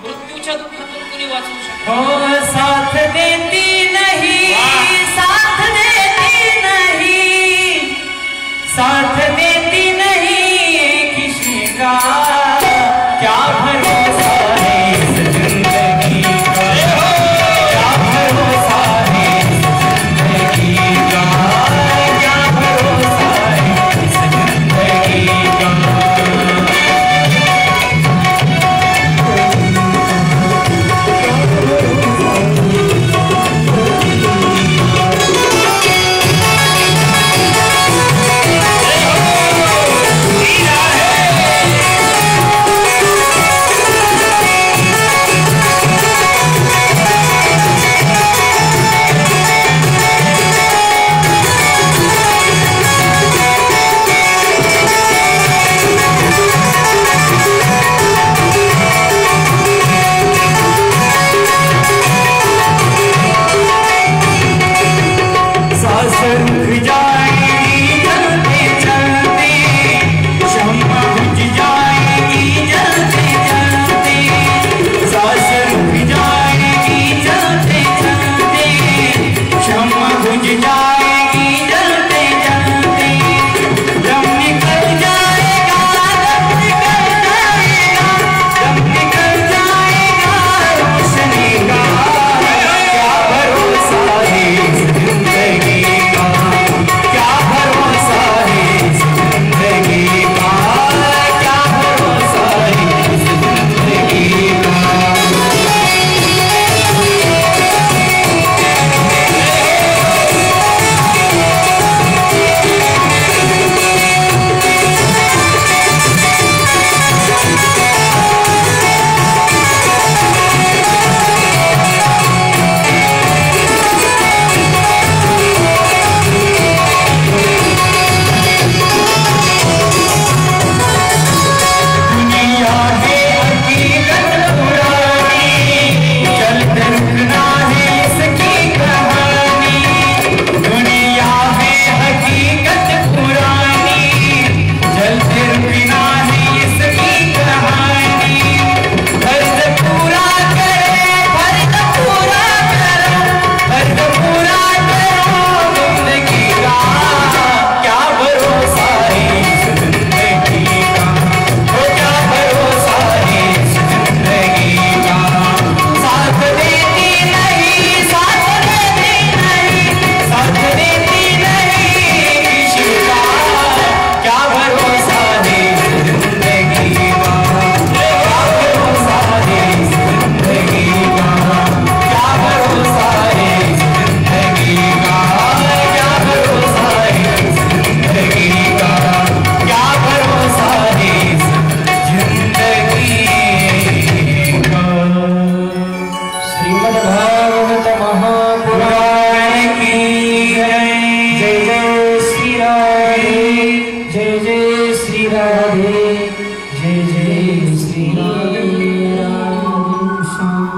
मृत्यूच्या दुःखातून कुणी वाचवू शकतो? साथ देती नहीं, साथ देती नहीं, साथ देती नहीं किसी का, क्या भरोसा है इस जिंदगी का, क्या भरोसा है इस जिंदगी का, क्या भरोसा है इस जिंदगी का. जय जय श्री राधे, जय जय श्री राधे।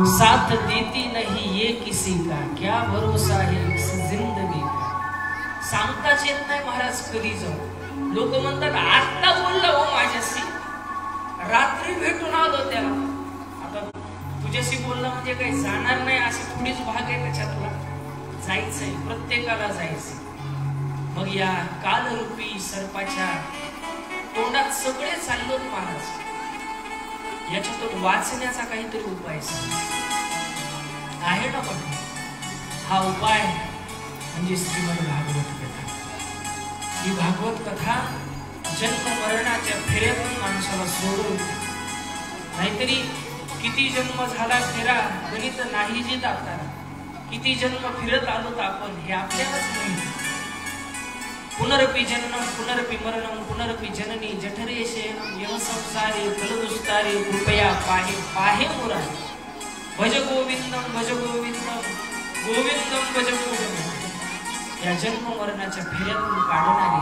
साथ देती नहीं ये किसी का, क्या भरोसा है इस जिंदगी का। सांगताच येत नाही महाराज कधी जाऊ। लोक म्हणतात आता बोलला हो माझ्याशी, रात्री भेटून आलो त्याला। आता तुझ्याशी बोलला म्हणजे काही जाणार नाही अशी थोडीच भाग आहे त्याच्यातला। जायचंय, प्रत्येकाला जायचंय। मग या कालरूपी सर्पाच्या तोंडात सगळे चाललोत महाराज, याच्यातून वाचण्याचा काहीतरी उपाय आहे ना? पण हा उपाय म्हणजे श्रीमद भागवत कथा। ही भागवत कथा जन्म मरणाच्या फेऱ्यातून माणसाला सोडवते। नाहीतरी किती जन्म झाला फेरा गणित नाही जी दातारा, किती जन्म फिरत आलोत आपण हे आपल्यालाच माहिती। पुनरपि जन्म पुनरपि मरणम पुनरपि जननी जठरे शयनम यम संसारे कलदुस्तारे कृपया पाहे पाहे मुरारी। भज गोविंदम भज गोविंदम गोविंदम भज गोविंदम। या जन्म मरणाच्या फेऱ्यातून काढणारी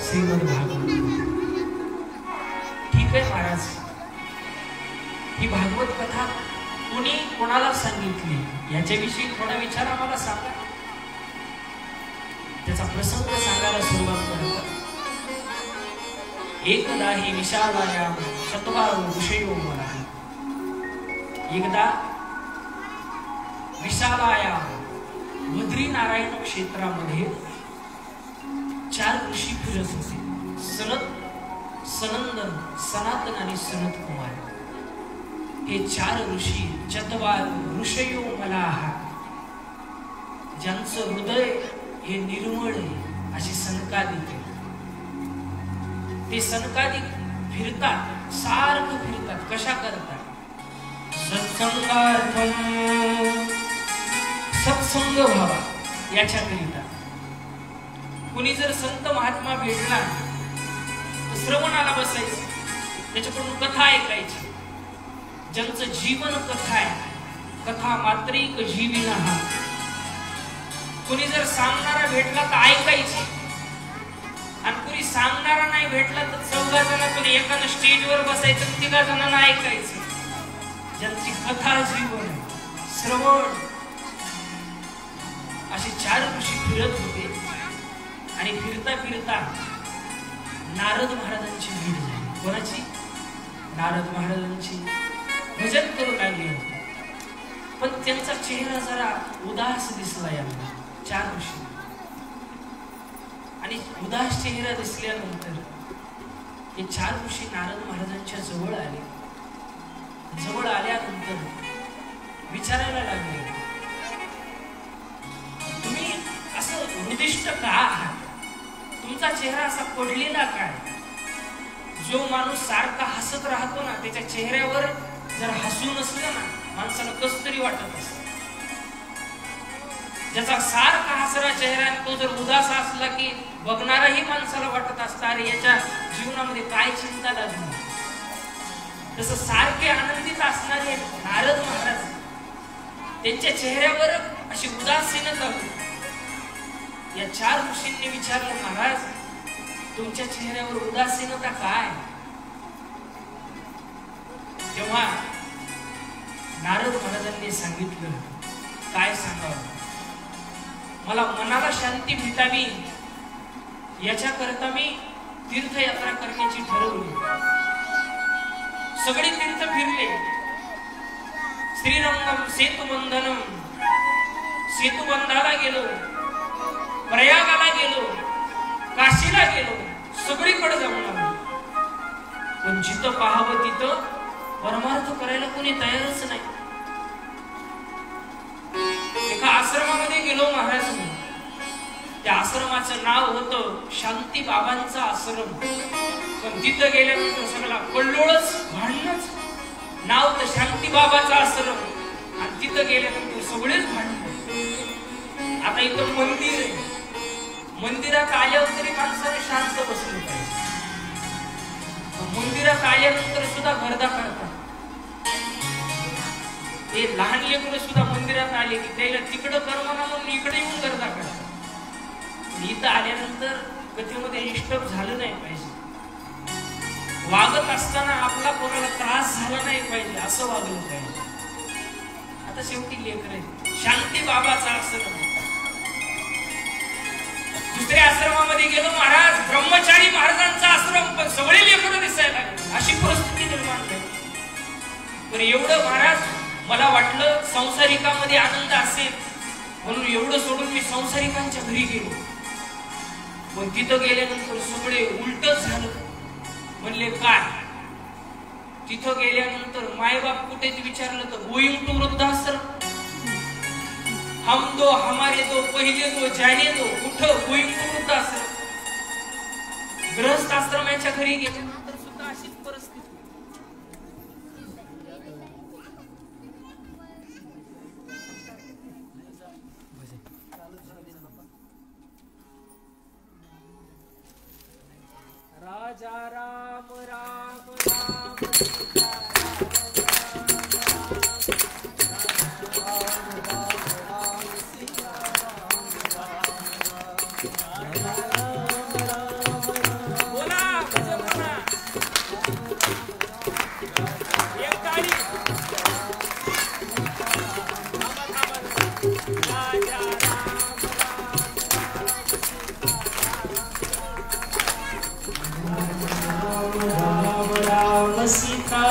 श्रीमद भागवत। ठीक आहे महाराज, ही भागवत कथा कोणी कोणाला सांगितली याच्याविषयी थोडा विचार आम्हाला सांगा। त्याचा प्रसंग सांगायला सुरुवात करतो। एकदा ही विशालाया चत्वारो ऋषयो मला। एकदा विशालाया बद्री नारायण क्षेत्रामध्ये 4 ऋषी फिरत होते। सनंदन, सनातन आणि सनत कुमार हे 4 ऋषी चत्वारो ऋषयो मला, ज्यांचं हृदय हे निर्मळ आहे अशी सनकादिक आहे। ते सनकादिक फिरतात, सारखं फिरतात। कशा करतात? सत्संगार्थम, सत्संग व्हावा याच्याकरिता। कुणी जर संत महात्मा भेटला तर श्रवणाला बसायचं, त्याच्याकडून कथा ऐकायची। ज्यांचं जीवन कथा आहे, कथा मात्रिक जीविनः। कुणी जर सांगणारा भेटला तर ऐकायची, आणि कुणी सांगणारा नाही भेटला तर 14 जणांकडे एकानं स्टेजवर बसायचं, 3 जणांना ऐकायचं। ज्यांची कथा जीवन श्रवण, असे 4 ऋषी फिरत होते। आणि फिरता फिरता नारद महाराजांची भेट झाली। कोणाची? नारद महाराजांची। भजन करू लागले, पण त्यांचा चेहरा जरा उदास दिसला यांना 4 ऋषी। आणि उदास चेहरा दिसल्यानंतर हे 4 ऋषी नारद महाराजांच्या जवळ आले। जवळ आल्यानंतर विचारायला लागले, तुम्ही असं उद्दिष्ट का आहात? तुमचा चेहरा असा पडलेला काय? जो माणूस सारखा हसत राहतो ना, त्याच्या चेहऱ्यावर जर हसू नसलं ना, माणसाला कसं तरी वाटत असतं। ज्याचा सारखा हसरा चेहरा तो जर उदास असला की बघणाराही माणसाला वाटत असतं, अरे याच्या जीवनामध्ये काय चिंता लागली। तसं सारखे आनंदित असणारे नारद महाराज, त्यांच्या चेहऱ्यावर अशी उदासीनता होती। या 4 ऋषींनी विचारलं, महाराज तुमच्या चेहऱ्यावर उदासीनता काय? तेव्हा नारद महाराजांनी सांगितलं, काय सांगावं, मला मनाला शांती भेटावी याच्याकरता मी तीर्थयात्रा करण्याची ठरवली। सगळे तीर्थ फिरले। श्रीरंगम सेतुबंधनम, सेतुबंधाला गेलो, प्रयागाला गेलो, काशीला गेलो, सगळीकडे जाऊन आलो। पण जिथं पाहावं तिथं परमार्थ करायला कोणी तयारच नाही। एका आश्रमामध्ये गेलो महाराज, त्या आश्रमाचं नाव होतं शांती बाबांचा आश्रम। पण तिथं गेल्यानंतर सगळा कल्लोळच, भांडणच। नाव तर शांती बाबाचा आश्रम, आणि तिथं गेल्यानंतर सगळेच भांडण। आता इथं मंदिर आहे, मंदिरात आल्यावर तरी माणसाने शांत बसलं पाहिजे। मंदिरात आल्यानंतर सुद्धा गर्दा करतात। ते लहान लेकरं सुद्धा मंदिरात आले की त्याला तिकडं करमना म्हणून इकडे येऊन गर्दा करतात। इथं आल्यानंतर कथेमध्ये डिस्टर्ब झालं नाही पाहिजे, वागत असताना आपला कोणाला त्रास झाला नाही पाहिजे असं वागलं पाहिजे. आता शेवटी लेकर आहे, शांती बाबाचा आश्रम, दुसऱ्या आश्रमामध्ये गेलो महाराज, ब्रह्मचारी महाराजांचा आश्रम, पण सगळे लेकरं दिसायला लागले, अशी परिस्थिती निर्माण झाली. पण एवढं महाराज मला वाटलं संसारिकामध्ये आनंद असेल म्हणून एवढं सोडून मी संसारिकांच्या घरी गेलो. पण तिथं गेल्यानंतर सगळे उलटच झालं. म्हणले काय? तिथं गेल्यानंतर मायबाप कुठे विचारलं तर गोइंग टू वृद्धाश्रम, हम दो हमारे दो पहिले दो जाने दो, कुठं गोइंग टू वृद्धाश्रम. गृहस्थ आश्रमाच्या घरी गेल्यानंतर सुद्धा अशीच परिस्थिती. राजा राम राम राम सीता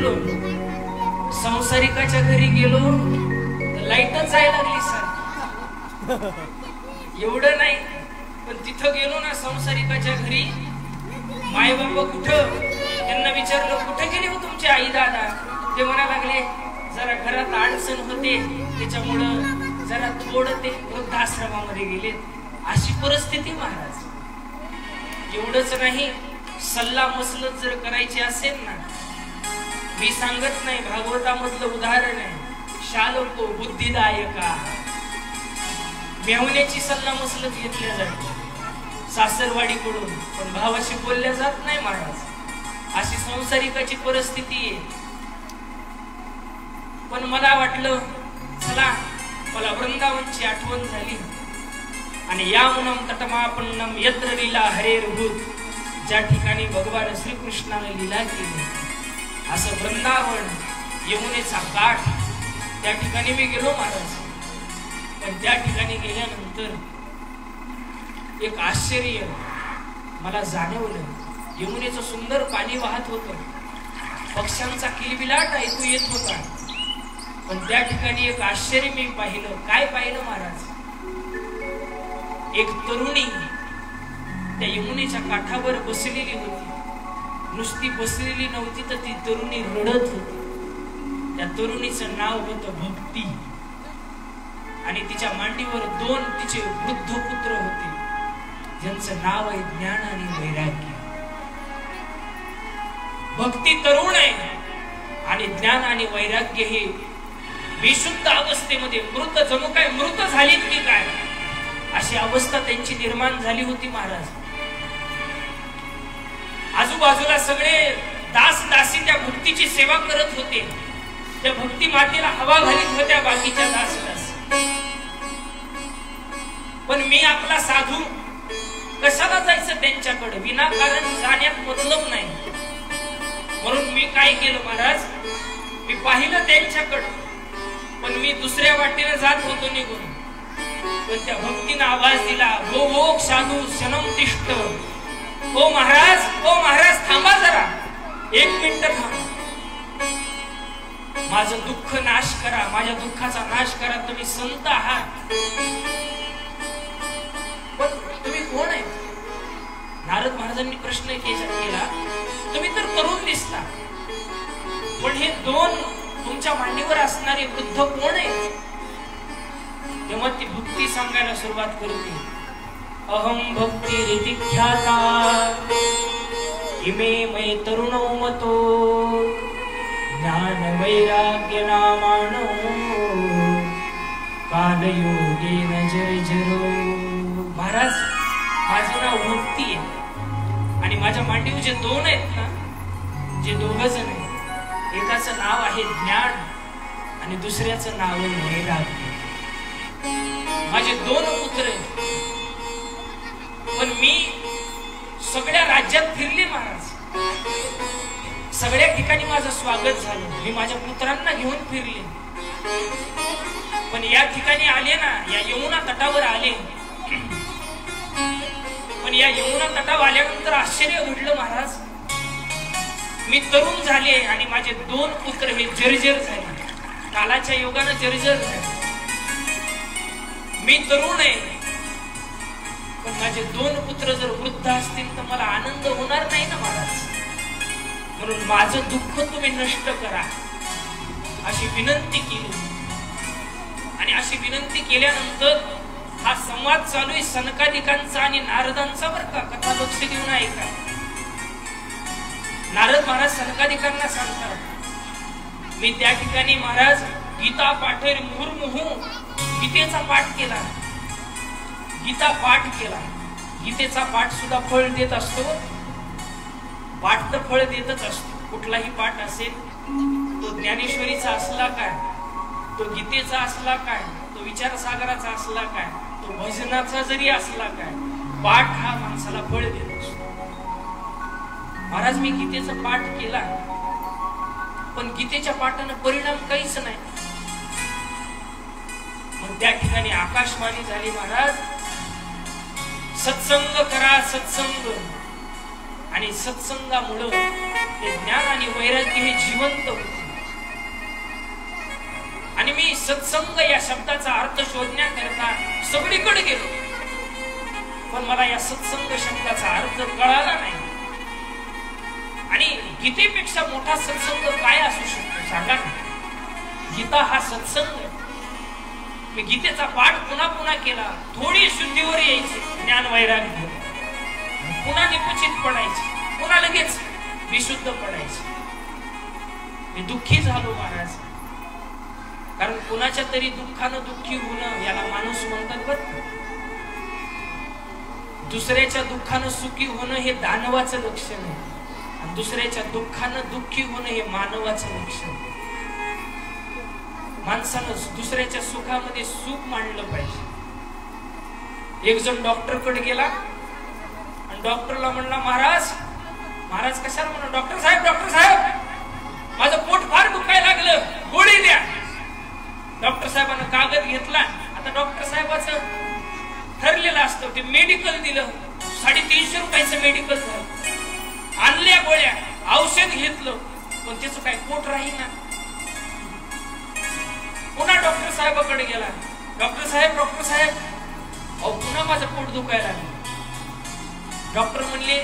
बघितलो, संसारिकाच्या घरी गेलो तर लाईटच जायला लागली सर. एवढं नाही, पण तिथं गेलो ना संसारिकाच्या घरी, माय बाबा कुठं, त्यांना विचारलं कुठे गेली हो तुमची आई दादा, ते म्हणा लागले जरा घरात अडचण होते त्याच्यामुळं जरा थोडं ते वृद्धाश्रमामध्ये गेले. अशी परिस्थिती महाराज. एवढंच नाही, सल्ला मसलत जर करायची असेल ना, मी सांगत नाही, भागवतामधलं उदाहरण आहे, शालोको बुद्धिदायका, मेहुण्याची सल्ला मसलत घेतल्या जाते सासरवाडीकडून, पण भावाशी बोलल्या जात नाही महाराज. अशी संसारिकाची परिस्थिती आहे. पण मला वाटलं चला, मला वृंदावनची आठवण झाली आणि यामुनम तटमापन्नम यत्र लीला हरेर्भूत, ज्या ठिकाणी भगवान श्रीकृष्णाने लीला केली असं वृंदावन, यमुनेचा काठ, त्या ठिकाणी मी गेलो महाराज. पण त्या ठिकाणी गेल्यानंतर एक आश्चर्य मला जाणवलं. यमुनेचं सुंदर पाणी वाहत होतं, पक्ष्यांचा किलबिलाट ऐकू येत होता. पण त्या ठिकाणी एक आश्चर्य मी पाहिलं. काय पाहिलं महाराज? एक तरुणी त्या यमुनेच्या काठावर बसलेली होती. नुसती बसलेली नव्हती तर ती तरुणी रडत होती. त्या तरुणीचं नाव होतं भक्ती आणि तिच्या मांडीवर 2 तिचे वृद्ध पुत्र होते, ज्यांचं नाव आहे ज्ञान आणि वैराग्य. भक्ती तरुण आहे आणि ज्ञान आणि वैराग्य हे विशुद्ध अवस्थेमध्ये, मृत, जणू काय मृत झालीत की काय अशी अवस्था त्यांची निर्माण झाली होती महाराज. आजूबाजूला सगळे दास दासी त्या भक्तीची सेवा करत होते. त्या भक्ती मातेला हवा घालीत होत्या बाकीच्या दास दासी. पण मी आपला साधू, कशाला जायचं त्यांच्याकडे, विनाकारण जाण्यात मतलब नाही. म्हणून मी काय केलं महाराज, मी पाहिलं त्यांच्याकडं, पण मी दुसऱ्या वाटेने जात होतो निघून. पण त्या भक्तीने आवाज दिला, गो गो साधू शनम तिष्ठ. ओ महाराज, ओ महाराज थांबा जरा, 1 मिनिट थांबा, माझं दुःख नाश करा, माझ्या दुःखाचा नाश करा. तुम्ही संत आहात, पण तुम्ही कोण आहे? नारद महाराजांनी प्रश्न केला, तुम्ही तर तरुण दिसता, पण हे 2 तुमच्या मांडीवर असणारे वृद्ध कोण आहे? तेव्हा ती भक्ती सांगायला सुरुवात करते. अहम भक्ती रीतिख्याता इमे मै तरुणो मतो ज्ञान वैराग्य नामानो कालयोगेन जर्जरो. महाराज, माझं नाव भक्ती आहे आणि माझ्या मांडीवर जे 2 आहेत ना, जे 2 जण आहेत, एकाचं नाव आहे ज्ञान आणि दुसऱ्याचं नाव आहे वैराग्य. माझे 2 पुत्र आहेत. पण मी सगळ्या राज्यात फिरले महाराज, सगळ्या ठिकाणी माझं स्वागत झालं. मी माझ्या पुत्रांना घेऊन फिरले. पण या ठिकाणी आले ना, या यमुना तटावर आले. पण या यमुना तटावर आल्यानंतर आश्चर्य घडलं महाराज. मी तरुण झाले आणि माझे 2 पुत्र हे जर्जर झाले, कालाच्या योगानं जर्जर झाले. मी तरुण आहे, पण माझे 2 पुत्र जर वृद्ध असतील तर मला आनंद होणार नाही ना महाराज. म्हणून माझं दुःख तुम्ही नष्ट करा अशी विनंती केली. आणि अशी विनंती केल्यानंतर हा संवाद चालू आहे सनकादिकांचा आणि नारदांचा. बरं का, कथा लक्ष देऊन ऐका. नारद महाराज सनकादिकांना सांगतात, मी त्या ठिकाणी महाराज गीता पाठेर मुहुर्मुहू गीतेचा पाठ केला. गीता पाठ केला. गीतेचा पाठ सुद्धा फळ देत असतो. पाठ तर फळ देतच असतो. कुठलाही पाठ असेल, तो ज्ञानेश्वरीचा असला काय, तो गीतेचा असला काय, तो विचारसागराचा असला काय, तो भजनाचा जरी असला काय, पाठ हा माणसाला फळ देत असतो. महाराज, मी गीतेचा पाठ केला, पण गीतेच्या पाठानं परिणाम काहीच नाही. मग त्या ठिकाणी आकाशवाणी झाली, महाराज सत्संग करा, सत्संग. आणि सत्संगामुळं ते ज्ञान आणि वैराग्य हे जिवंत होते. आणि मी सत्संग या शब्दाचा अर्थ शोधण्याकरता सगळीकडे गेलो, पण मला या सत्संग शब्दाचा अर्थ कळाला नाही. आणि गीतेपेक्षा मोठा सत्संग काय असू शकतो सांगा ना? गीता हा सत्संग. मी गीतेचा पाठ पुन्हा पुन्हा केला, थोडी शुद्धीवर यायची, ज्ञान वैराग्य, पुन्हा निपुचित पडायची, पुन्हा लगेच विशुद्ध पडायची. मी दुःखी झालो महाराज, कारण कुणाच्या तरी दुःखानं दुःखी होणं याला माणूस म्हणतात बरं. दुसऱ्याच्या दुःखानं सुखी होणं हे दानवाचं लक्षण आहे, आणि दुसऱ्याच्या दुःखानं दुःखी होणं हे मानवाचं लक्षण. माणसानं दुसऱ्याच्या सुखामध्ये सुख मांडलं पाहिजे. एक जण डॉक्टर कडे गेला आणि डॉक्टरला म्हणला, महाराज महाराज कशाला? म्हणा, डॉक्टर साहेब माझं पोट फार दुखायला लागलं, गोळी द्या. डॉक्टर साहेबांना कागद घेतला. आता डॉक्टर साहेबाचं ठरलेलं असतं, ते मेडिकल दिलं. 350 रुपयाचं मेडिकल झालं. आणल्या गोळ्या, औषध घेतलं, पण त्याचं काय पोट राहीना. पुन्हा डॉक्टर साहेबाकडे गेला. डॉक्टर साहेब अहो पुन्हा माझं पोट दुखायला लागलं. डॉक्टर म्हणले,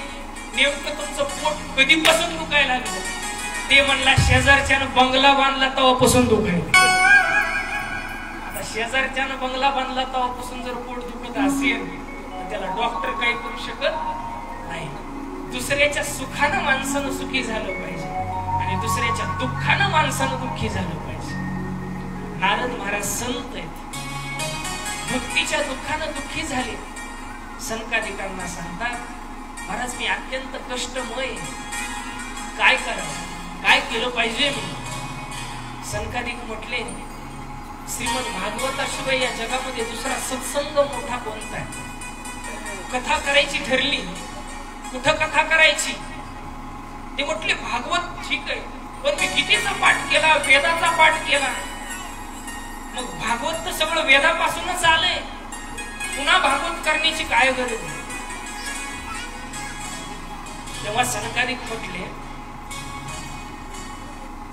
नेमकं तुमचं पोट कधीपासून दुखायला लागलं? ते म्हणला, शेजारच्यानं बंगला बांधला तेव्हापासून दुखायला. आता शेजारच्यानं बंगला बांधला तेव्हापासून जर पोट दुखत असेल तर त्याला डॉक्टर काही करू शकत नाही. दुसऱ्याच्या सुखानं माणसानं सुखी झालं पाहिजे आणि दुसऱ्याच्या दुःखानं माणसानं दुःखी झालं पाहिजे. नारद महाराज संत आहेत, भक्तीच्या दुःखानं दुःखी झाले. संकादिकांना सांगतात, महाराज मी अत्यंत कष्टमय, काय करावं, काय केलं पाहिजे मी? संकादिक म्हटले, श्रीमद भागवताशिवाय या जगामध्ये दुसरा सत्संग मोठा कोणता आहे? कथा करायची ठरली, कुठं कथा करायची? ते म्हटले भागवत ठीक आहे, पण मी गीतेचा पाठ केला, वेदाचा पाठ केला. मग भागवत तर सगळं वेदापासूनच आलंय, पुन्हा भागवत करण्याची काय गरज आहे? तेव्हा सनकादिक म्हटले,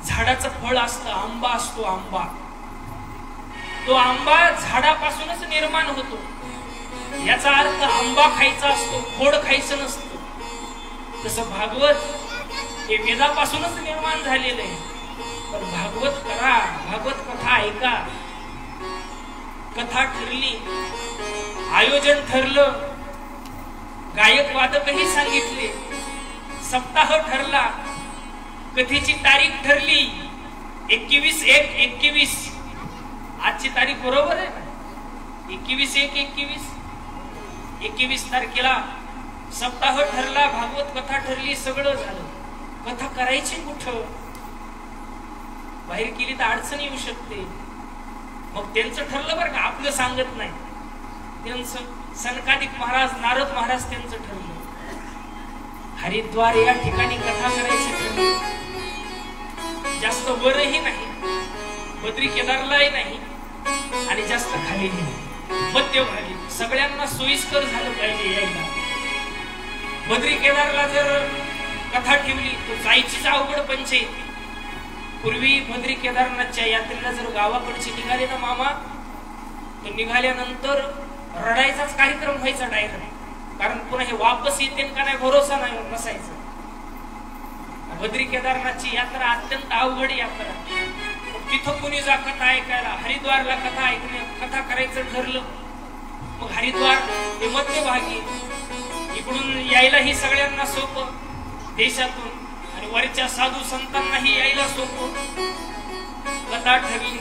झाडाचं फळ असतं, आंबा असतो, आंबा तो आंबा झाडापासूनच निर्माण होतो. याचा अर्थ आंबा खायचा असतो, खोड खायचं नसतं. तसं भागवत हे वेदापासूनच निर्माण झालेलं आहे. पण भागवत करा, भागवत कथा ऐका. कथा ठरली, आयोजन ठरलं, गायक वादकही सांगितले, सप्ताह ठरला, कथेची तारीख ठरली 21/1/21. आजची तारीख बरोबर आहे ना? 21/1/21. 21 तारखेला सप्ताह ठरला, भागवत कथा ठरली, सगळं झालं. कथा करायची कुठं? बाहेर केली तर अडचण येऊ शकते. मग त्यांचं ठरलं बरं का, आपलं सांगत नाही. त्यांचं सनकादिक महाराज, नारद महाराज त्यांचं ठरलं. हरिद्वार या ठिकाणी कथा करायची ठरली. जास्त वरही नाही, बद्री केदारलाही नाही, आणि जास्त खालीही नाही, मध्यभागी. सगळ्यांना सोयीस्कर झालं पाहिजे यायला. बद्री केदारला जर कथा ठेवली तर जायचीच अवघड पंचायत. पूर्वी बद्री केदारनाथच्या यात्रेला जर गावाकडचे निघाले ना मामा, तर निघाल्यानंतर रडायचाच कार्यक्रम व्हायचा डायरेक्ट. कारण पुन्हा हे वापस येते का नाही भरोसा नाही नसायचा. बद्री केदारनाथची यात्रा अत्यंत अवघड यात्रा. तिथं कुणी जा कथा ऐकायला, हरिद्वारला कथा ऐकणे, कथा करायचं ठरलं. मग हरिद्वार हे मध्यभागी, इकडून यायलाही सगळ्यांना सोपं देशातून, आणि वरच्या साधू संतांनाही यायला सोपं. कथा ठरली,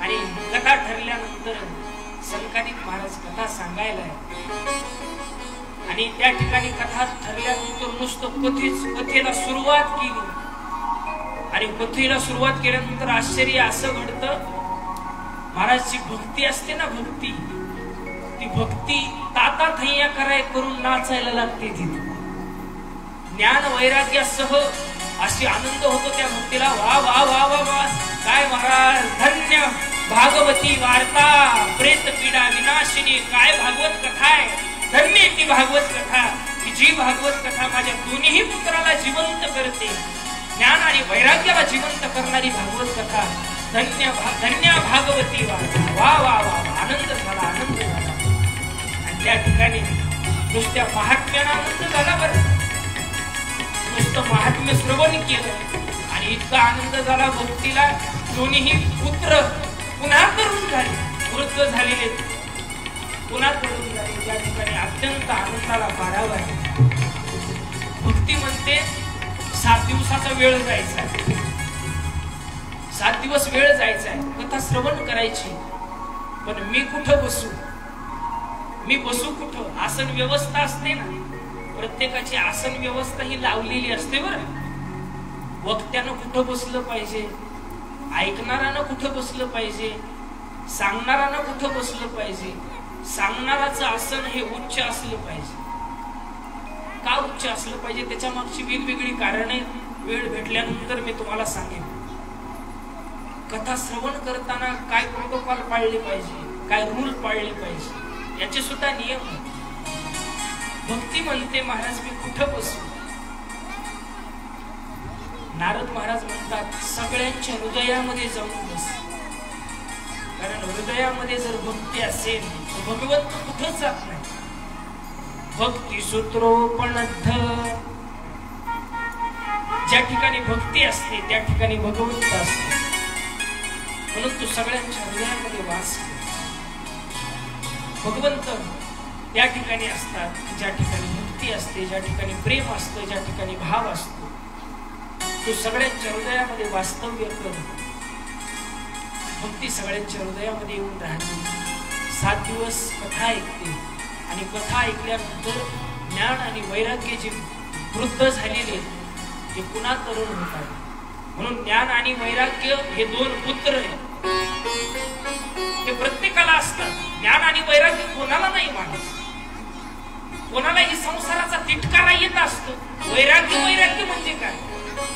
आणि कथा ठरल्यानंतर सनकादिक महाराज कथा सांगायला, आणि त्या ठिकाणी कथा ठरल्यानंतर नुसतं कथेला सुरुवात केली. आणि कथेला सुरुवात केल्यानंतर आश्चर्य असं घडतं, महाराजची भक्ती असते ना, भक्ती, ती भक्ती ताता थैया कराय करून नाचायला लागते. तिथे ज्ञान वैराग्यासह अशी आनंद होतो त्या भक्तीला. वा वा वा वा वा, काय महाराज, धन्य भागवती वार्ता, प्रेत पीडा विनाशिनी. काय भागवत कथा आहे, धन्य ती भागवत कथा, की जी भागवत कथा माझ्या दोन्ही पुत्राला जिवंत करते. ज्ञान आणि वैराग्याला जिवंत करणारी भागवत कथा. धन्य भागवती वा वा वा वा. आनंद झाला, आनंद झाला. आणि त्या ठिकाणी नुसत्या महात्म्याला आनंद झाला बरं. नुसतं महात्म्य श्रवण केलं आणि इतका आनंद झाला. भक्तीला दोन्ही पुत्र पुन्हा तरुण झाले, वृद्ध झालेले पुन्हा तरुण झाले. त्या ठिकाणी अत्यंत आनंदाला पारावा आहे. भक्ती म्हणते 7 दिवसाचा वेळ जायचा, 7 दिवस वेळ जायचा आहे, कथा श्रवण करायची. पण मी कुठं बसू, मी बसू कुठं? आसन व्यवस्था असते ना, प्रत्येकाची आसन व्यवस्था ही लावलेली असते बरं. वक्त्यानं कुठं बसलं पाहिजे, ऐकणाऱ्यानं कुठं बसलं पाहिजे, सांगणाऱ्यानं कुठं बसलं पाहिजे. सांगणाराचं आसन हे उच्च असलं पाहिजे. का उच्च असलं पाहिजे? त्याच्या मागची वेगवेगळी कारणे वेळ भेटल्यानंतर मी तुम्हाला सांगेन. कथा श्रवण करताना काय प्रोटोकॉल पाळले पाहिजे, काय रूल पाळले पाहिजे, याचे सुद्धा नियम आहेत. भक्ती म्हणते महाराज मी कुठं बसू? नारद महाराज म्हणतात सगळ्यांच्या हृदयामध्ये जाऊन बस. कारण हृदयामध्ये जर भक्ती असेल तर भगवंत कुठंच जात नाही. भक्ती सूत्रोपणद्ध, ज्या ठिकाणी भक्ती असते त्या ठिकाणी भगवंत असते. म्हणून तू सगळ्यांच्या हृदयामध्ये वास कर. भगवंत त्या ठिकाणी असतात ज्या ठिकाणी भक्ती असते, ज्या ठिकाणी प्रेम असतं, ज्या ठिकाणी भाव असतो. तू सगळ्यांच्या हृदयामध्ये वास्तव्य कर. भक्ती सगळ्यांच्या हृदयामध्ये येऊन राहते. 7 दिवस कथा ऐकते आणि कथा ऐकल्यानंतर ज्ञान आणि वैराग्य जे वृद्ध झालेले ते पुन्हा तरुण होतात. म्हणून ज्ञान आणि वैराग्य हे 2 पुत्र हे प्रत्येकाला असतात. ज्ञान आणि वैराग्य कोणाला नाही माणूस, कोणाला ही संसाराचा तिटकारा येत असतो. वैराग्य वैराग्य म्हणजे काय?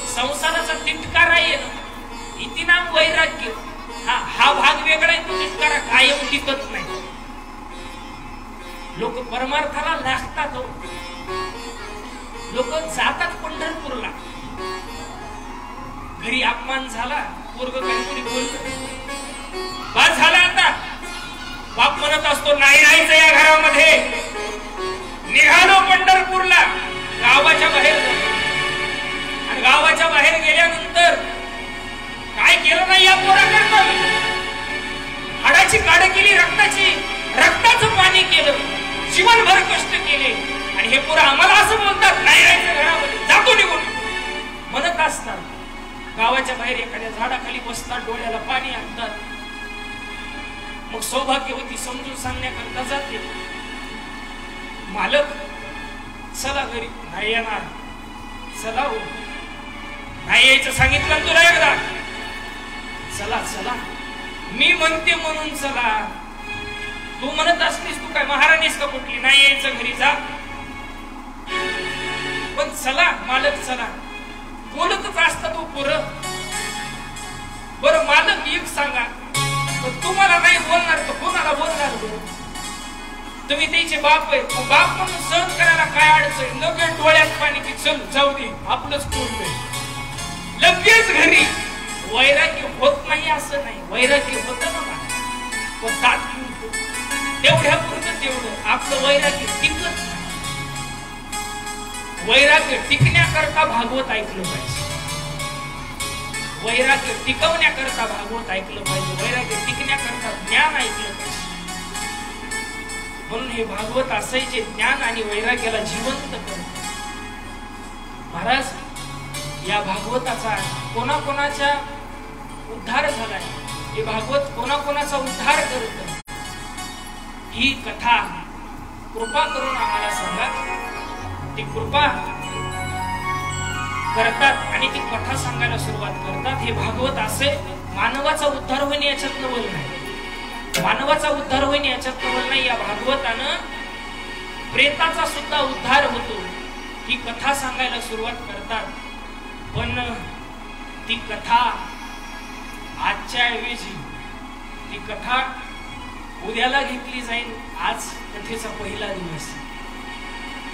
संसाराचा तिटकारा येणं, इति नाम वैराग्य. हा भाग वेगळा आहे, तो तिटकारा कायम टिकत नाही. लोक परमार्थाला लागतात, लोक जातात पंढरपूरला. घरी अपमान झाला, पोरग काहीतरी बोलतो, बस झाला आता. बाप म्हणत असतो नाही राहायचं या घरामध्ये, निघालो पंढरपूरला. गावाच्या बाहेर आणि गावाच्या बाहेर गेल्यानंतर काय केलं नाही या पोराकरता? हाडाची काढ केली, रक्ताचं पाणी केलं, जीवनभर कष्ट केले. आणि हे पोरं आम्हाला असं बोलतात नाही राहायचं घरामध्ये, जातो निघून म्हणत असतात. गावाच्या बाहेर एखाद्या झाडाखाली बसतात, डोळ्याला पाणी आणतात. मग सौभाग्यवती समजून सांगण्याकरता जाते, मालक चला घरी. नाही येणार. चला हो, नाही यायचं सांगितलं तुला एकदा. चला चला, मी म्हणते म्हणून चला. तू म्हणत असलीस तू काय महाराणीस का कुठली? नाही यायचं घरी, जा. पण चला मालक चला. बोलतच असता तो पोरं. बरं मालक एक सांगा, तुम्हाला नाही बोलणार तर कोणाला बोलणार? तुम्ही त्याचे बाप आहे, बाप म्हणून सहन करायला काय अडचण? लगेच डोळ्यात पाणी की चल जाऊ दे, आपलंच पूर्ण लगेच घरी. वैराग्य होत नाही असं नाही, वैराग्य होत ना, पण तेवढ्या पुरतं तेवढं. आपलं वैराग्य टिकत नाही. वैराग्य टिकण्याकरता भागवत ऐकलं पाहिजे, वैराग्य टिकवण्याकरता भागवत ऐकलं पाहिजे, वैराग्य टिकण्याकरता ज्ञान ऐकलं पाहिजे. म्हणून हे भागवत असं जे ज्ञान आणि वैराग्याला जिवंत करत. महाराज या भागवताचा कोणाकोणाचा उद्धार झालाय, हे भागवत कोणाकोणाचा उद्धार करत, ही कथा कृपा करून आम्हाला सांगा. ती कृपा करतात आणि ती कथा सांगायला सुरुवात करतात. हे भागवत असे मानवाचा उद्धार होईन याच्यात नवल नाही, मानवाचा उद्धार होईन याच्यात नवल नाही. या भागवतानं प्रेताचा सुद्धा उद्धार होतो. ही कथा सांगायला सुरुवात करतात. पण ती कथा आजच्या ऐवजी ती कथा उद्याला घेतली जाईल. आज कथेचा पहिला दिवस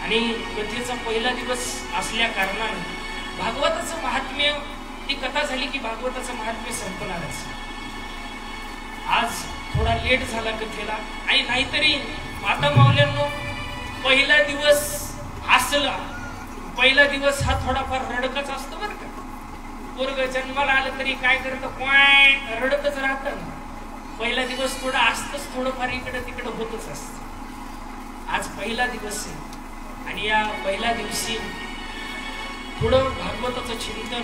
आणि कथेचा पहिला दिवस असल्या कारणाने भागवताचं महात्म्य महात्म्य, ती कथा झाली की भागवताचं महात्म्य संपणारच. आज थोडा लेट झाला कथेला, आणि नाहीतरी माता माऊल्यांनो पहिला दिवस असला, पहिला दिवस हा थोडाफार रडकच असतो बरं का. पोरग जन्माला आलं तरी काय करतं, काय रडतच राहतं. पहिला दिवस थोडं असतंच, थोडंफार इकडं तिकडं होतच असत. आज पहिला दिवस आहे आणि या पहिल्या दिवशी थोडं भागवताचं चिंतन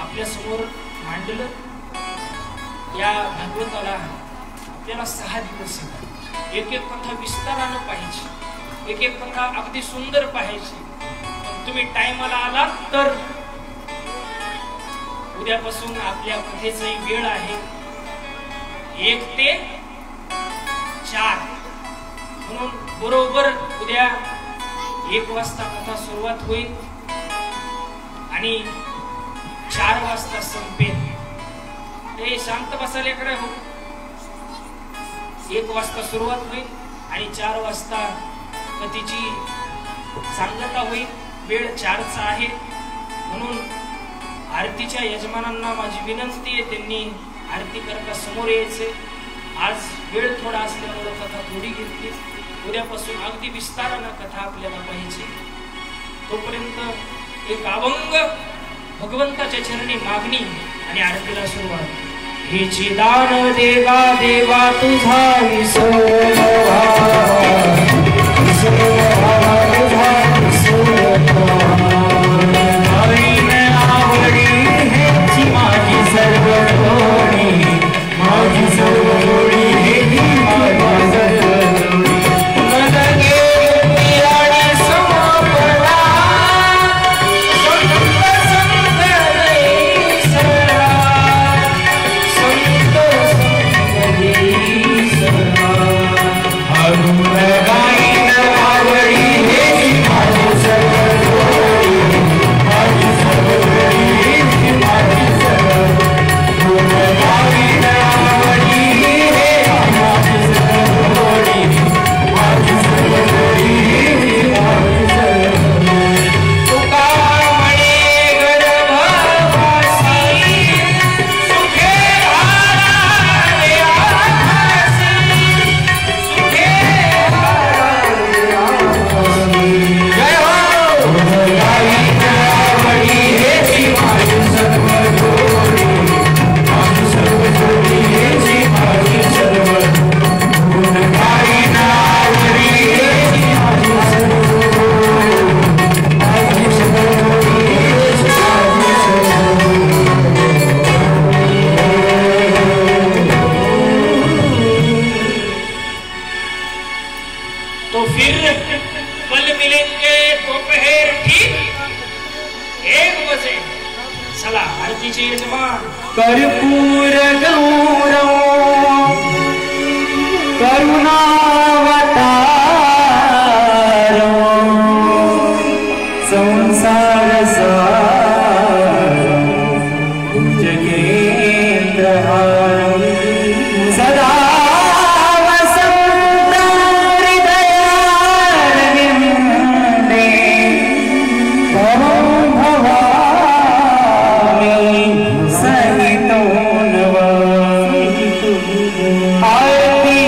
आपल्या समोर मांडलं. या भागवताला आपल्याला 6 दिवस येतात. एक एक कथा विस्तारानं पाहायची, एक एक कथा अगदी सुंदर पाहायची. तुम्ही टाइमला आला तर उद्यापासून आपल्या कथेचा वेळ आहे 1 ते 4, म्हणून बरोबर उद्या 1 वाजता कथा सुरुवात होईल आणि 4 वाजता संपेल. हे शांत बसायला इकडे हो. 1 वाजता सुरुवात होईल आणि 4 वाजता कथेची सांगता होईल. वेळ 4चा आहे, म्हणून आरतीच्या यजमानांना माझी विनंती आहे, त्यांनी आरती करता समोर यायचे. आज वेळ थोडा असल्यामुळे कथा थोडी घेतली. उद्यापासून अगदी विस्तारानं कथा आपल्याला पाहिजे. तोपर्यंत एक अभंग भगवंताच्या चरणी मागणी आणि आरतीला सुरुवात. हेची दान देवा देवा तुझा विसोबा, आवडी हेची माझी सर्व गोडी, माझी सर्व गोडी हेची माझी सर्व कर्पूर गौरव करुणावतार संसार सार जगेंद्रहार सदा वसंत हृदयारविंदे भवं भवामि सहितो आरती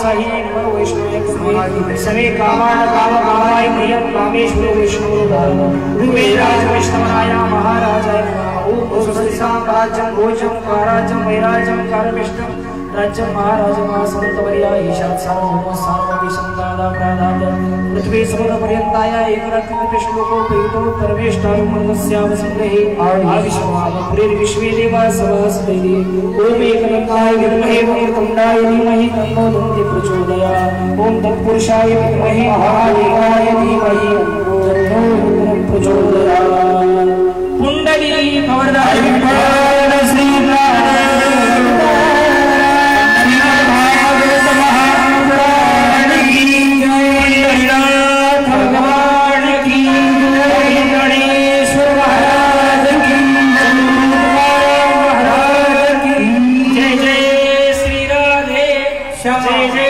साहिने नमो वैष्णवे सवे कामान काम कामाय प्रियं कामेश्वरो विष्णुरो रूपे राज वैष्णवाय महाराजाय नमः ओम स्वस्ति साम्राज्यं भोजं काराजं वैराजं कारमिष्टं राज्यं महाराजं संतवर्या ईशात् सार्वभौम सार्वविशंदादा प्रादाद पृथ्वी समुद्र पर्यंताय एकरत्न श्लोको प्रीतो परमेष्ठारु मनस्याव संग्रहे आविश्वाव पुरीर्विश्वे देवा सवस्ते ओम एकदन्ताय विद्महे वक्रतुण्डाय धीमहि तन्नो दन्ति प्रचोदयात् ओम तत्पुरुषाय विद्महे महादेवाय धीमहि तन्नो रुद्रः प्रचोदयात् कुंडली कवरदाय विद्वान श्री जय जय